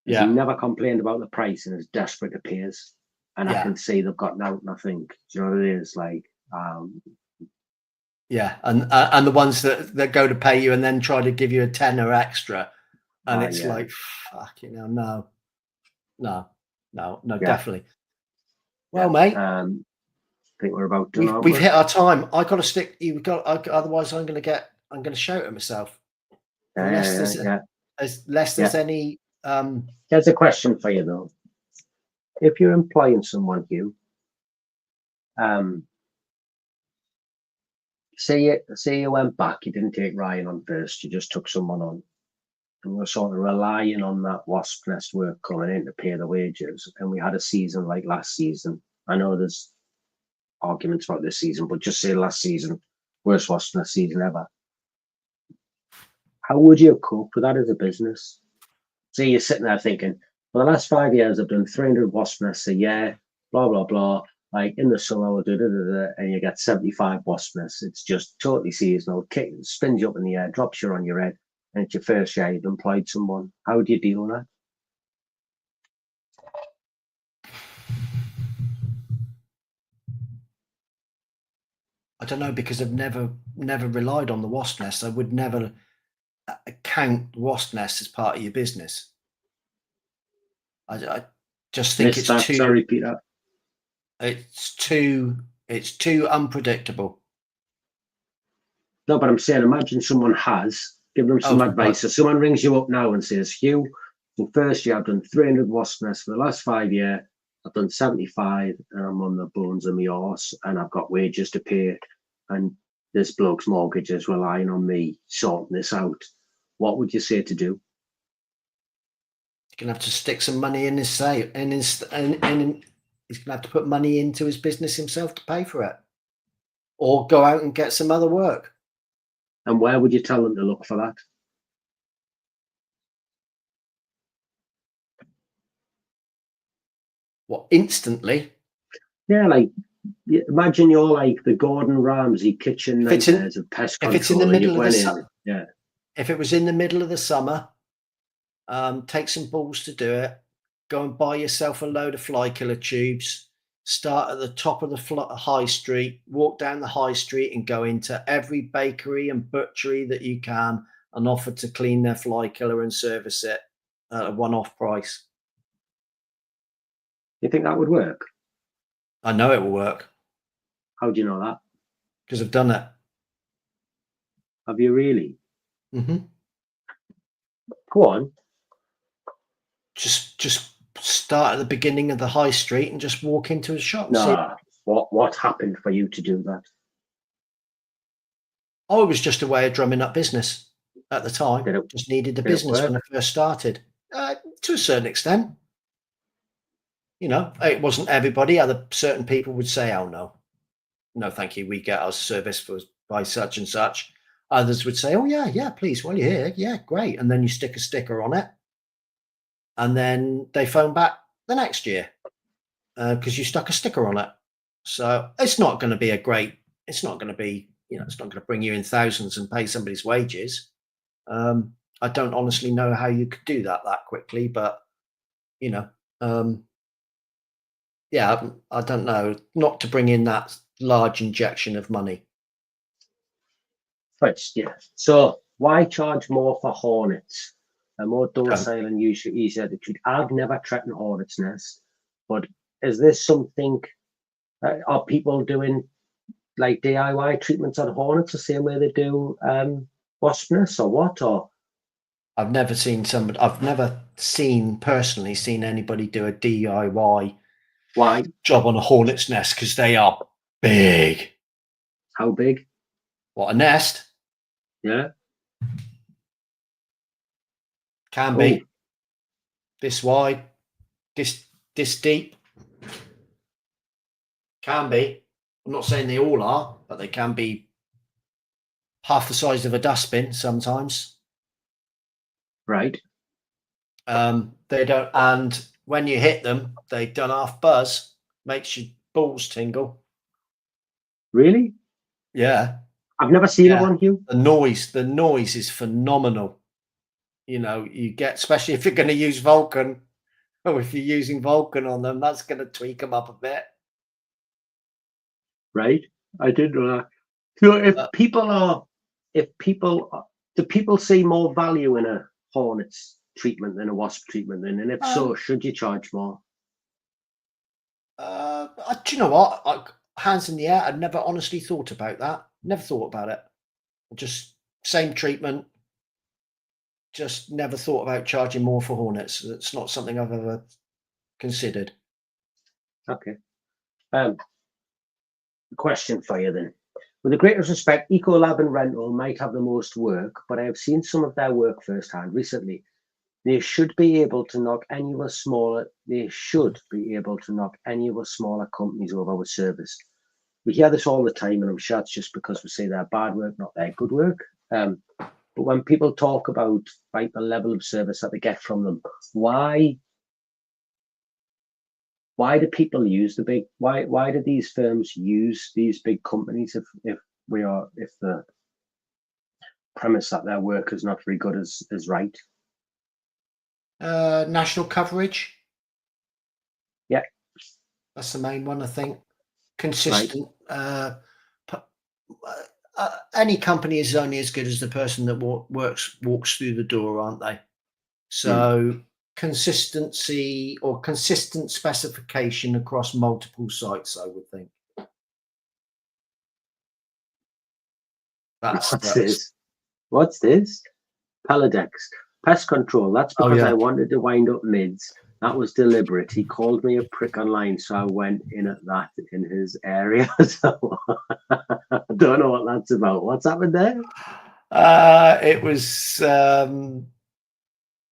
Has never complained about the price and is desperate to pay us. And I can see they've gotten out, and I think, do you know what it is? Like, yeah, and the ones that go to pay you and then try to give you a tenner extra, and it's like, fuck, you know, no, definitely. Well, mate, I think we're about to. We've hit our time. I got to stick. You've got. Otherwise, I'm going to shout at myself. Unless there's any. There's a question for you though. If you're employing someone, Hugh, say you went back, you didn't take Ryan on first, you just took someone on, and we're sort of relying on that Wasp Nest work coming in to pay the wages, and we had a season like last season. I know there's arguments about this season, but just say last season, worst Wasp Nest season ever. How would you cope with that as a business? See, you're sitting there thinking, for the last 5 years, I've done 300 Wasp Nests a year, blah, blah, blah. Like in the summer, we'll do and you get 75 Wasp Nests. It's just totally seasonal, spins you up in the air, drops you on your head, and it's your first year you've employed someone. How do you deal with that? I don't know, because I've never relied on the Wasp Nest. I would never count Wasp Nest as part of your business. I just think it's too. Sorry, repeat that. It's too unpredictable. No, but I'm saying, imagine someone give them some advice. So someone rings you up now and says, Hugh, the first year I've done 300 Wasp Nests. For the last 5 years, I've done 75, and I'm on the bones of my arse, and I've got wages to pay, and this bloke's mortgage is relying on me sorting this out. What would you say to do? He's gonna have to stick some money in his save, and he's gonna have to put money into his business himself to pay for it, or go out and get some other work. And where would you tell them to look for that? What, instantly? Yeah, like imagine you're like the Gordon Ramsay kitchen nightmares of pest control. If it's in the middle of the summer, yeah. If it was in the middle of the summer, take some balls to do it. Go and buy yourself a load of fly killer tubes. Start at the top of the high street, walk down the high street and go into every bakery and butchery that you can and offer to clean their fly killer and service it at a one-off price. You think that would work? I know it will work. How do you know that? Because I've done it. Have you really? Mm-hmm. Go on. Just start at the beginning of the high street and just walk into a shop. No, what happened for you to do that? Oh, it was just a way of drumming up business at the time. Just needed the business when I first started. To a certain extent. You know, it wasn't everybody. Certain people would say, oh, no, thank you. We get our service by such and such. Others would say, oh, yeah, please, while you're here. Yeah, great. And then you stick a sticker on it. And then they phone back the next year because you stuck a sticker on it. So it's not going to be it's not going to be, it's not going to bring you in thousands and pay somebody's wages. I don't honestly know how you could do that quickly, but, yeah, I don't know, not to bring in that large injection of money. But yeah, so why charge more for hornets? A more docile and usually easier to treat. I've never threatened hornets' nest, but is this something Are people doing like DIY treatments on hornets the same way they do wasp nests or what? Or I've never personally seen anybody do a DIY job on a hornet's nest, because they are big. How big? What, a nest? Yeah. Can be this wide, this deep. Can be. I'm not saying they all are, but they can be half the size of a dustbin sometimes. Right. They don't, and when you hit them, they don't half buzz, makes your balls tingle. Really? Yeah. I've never seen one, Hugh. The noise is phenomenal. You know, you get, especially if you're going to use Vulcan, or if you're using Vulcan on them, that's going to tweak them up a bit. Right. I didn't know that. So do people see more value in a hornet's treatment than a wasp treatment then? And if so, should you charge more? Do you know what? Hands in the air. I'd never honestly thought about that. Never thought about it. Just same treatment. Just never thought about charging more for hornets. It's not something I've ever considered. Okay. Question for you then. With the greatest respect, Ecolab and Rental might have the most work, but I have seen some of their work firsthand recently. They should be able to knock any of us smaller companies over with service. We hear this all the time, and I'm sure it's just because we say they're bad work, not their good work. But when people talk about like the level of service that they get from them, why do people use why do these firms use these big companies if the premise that their work is not very good is right? National coverage. Yeah. That's the main one, I think. Consistent. Right. Any company is only as good as the person that walks through the door, aren't they? So consistency or consistent specification across multiple sites, I would think. What's this? Paladex. Pest control. That's because I wanted to wind up mids. That was deliberate. He called me a prick online, so I went in at that in his area. So I don't know what that's about. What's happened there? It was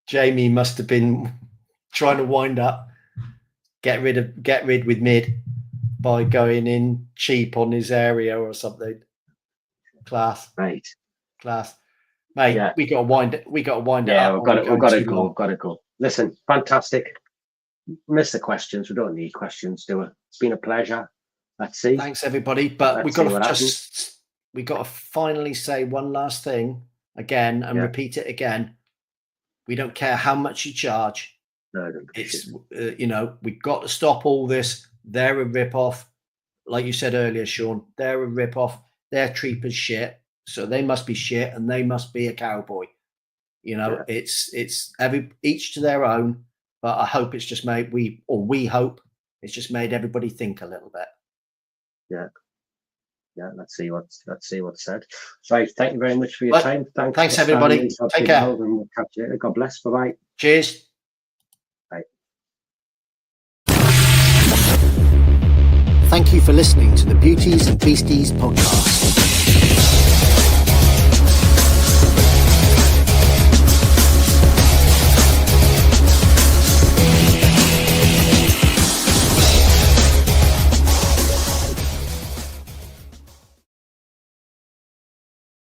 Jamie must have been trying to wind up, get rid with mid by going in cheap on his area or something. Class. Right. Class. Mate, yeah. we got to wind it up. We've got to go. Listen, fantastic. Miss the questions. We don't need questions, do we? It's been a pleasure. Let's see. Thanks, everybody. But we got to finally say one last thing again and repeat it again. We don't care how much you charge. No, I don't. It's we've got to stop all this. They're a rip-off. Like you said earlier, Sean, they're a rip-off. Their treaters shit. So they must be shit and they must be a cowboy. It's each to their own, but I hope it's just made we hope it's just made everybody think a little bit. Yeah. Let's see what's said. Right, thank you very much for your time. Thanks everybody. Take care. And we'll catch you later. God bless. Bye-bye. Cheers. Bye. Thank you for listening to the Beauties and Beasties podcast.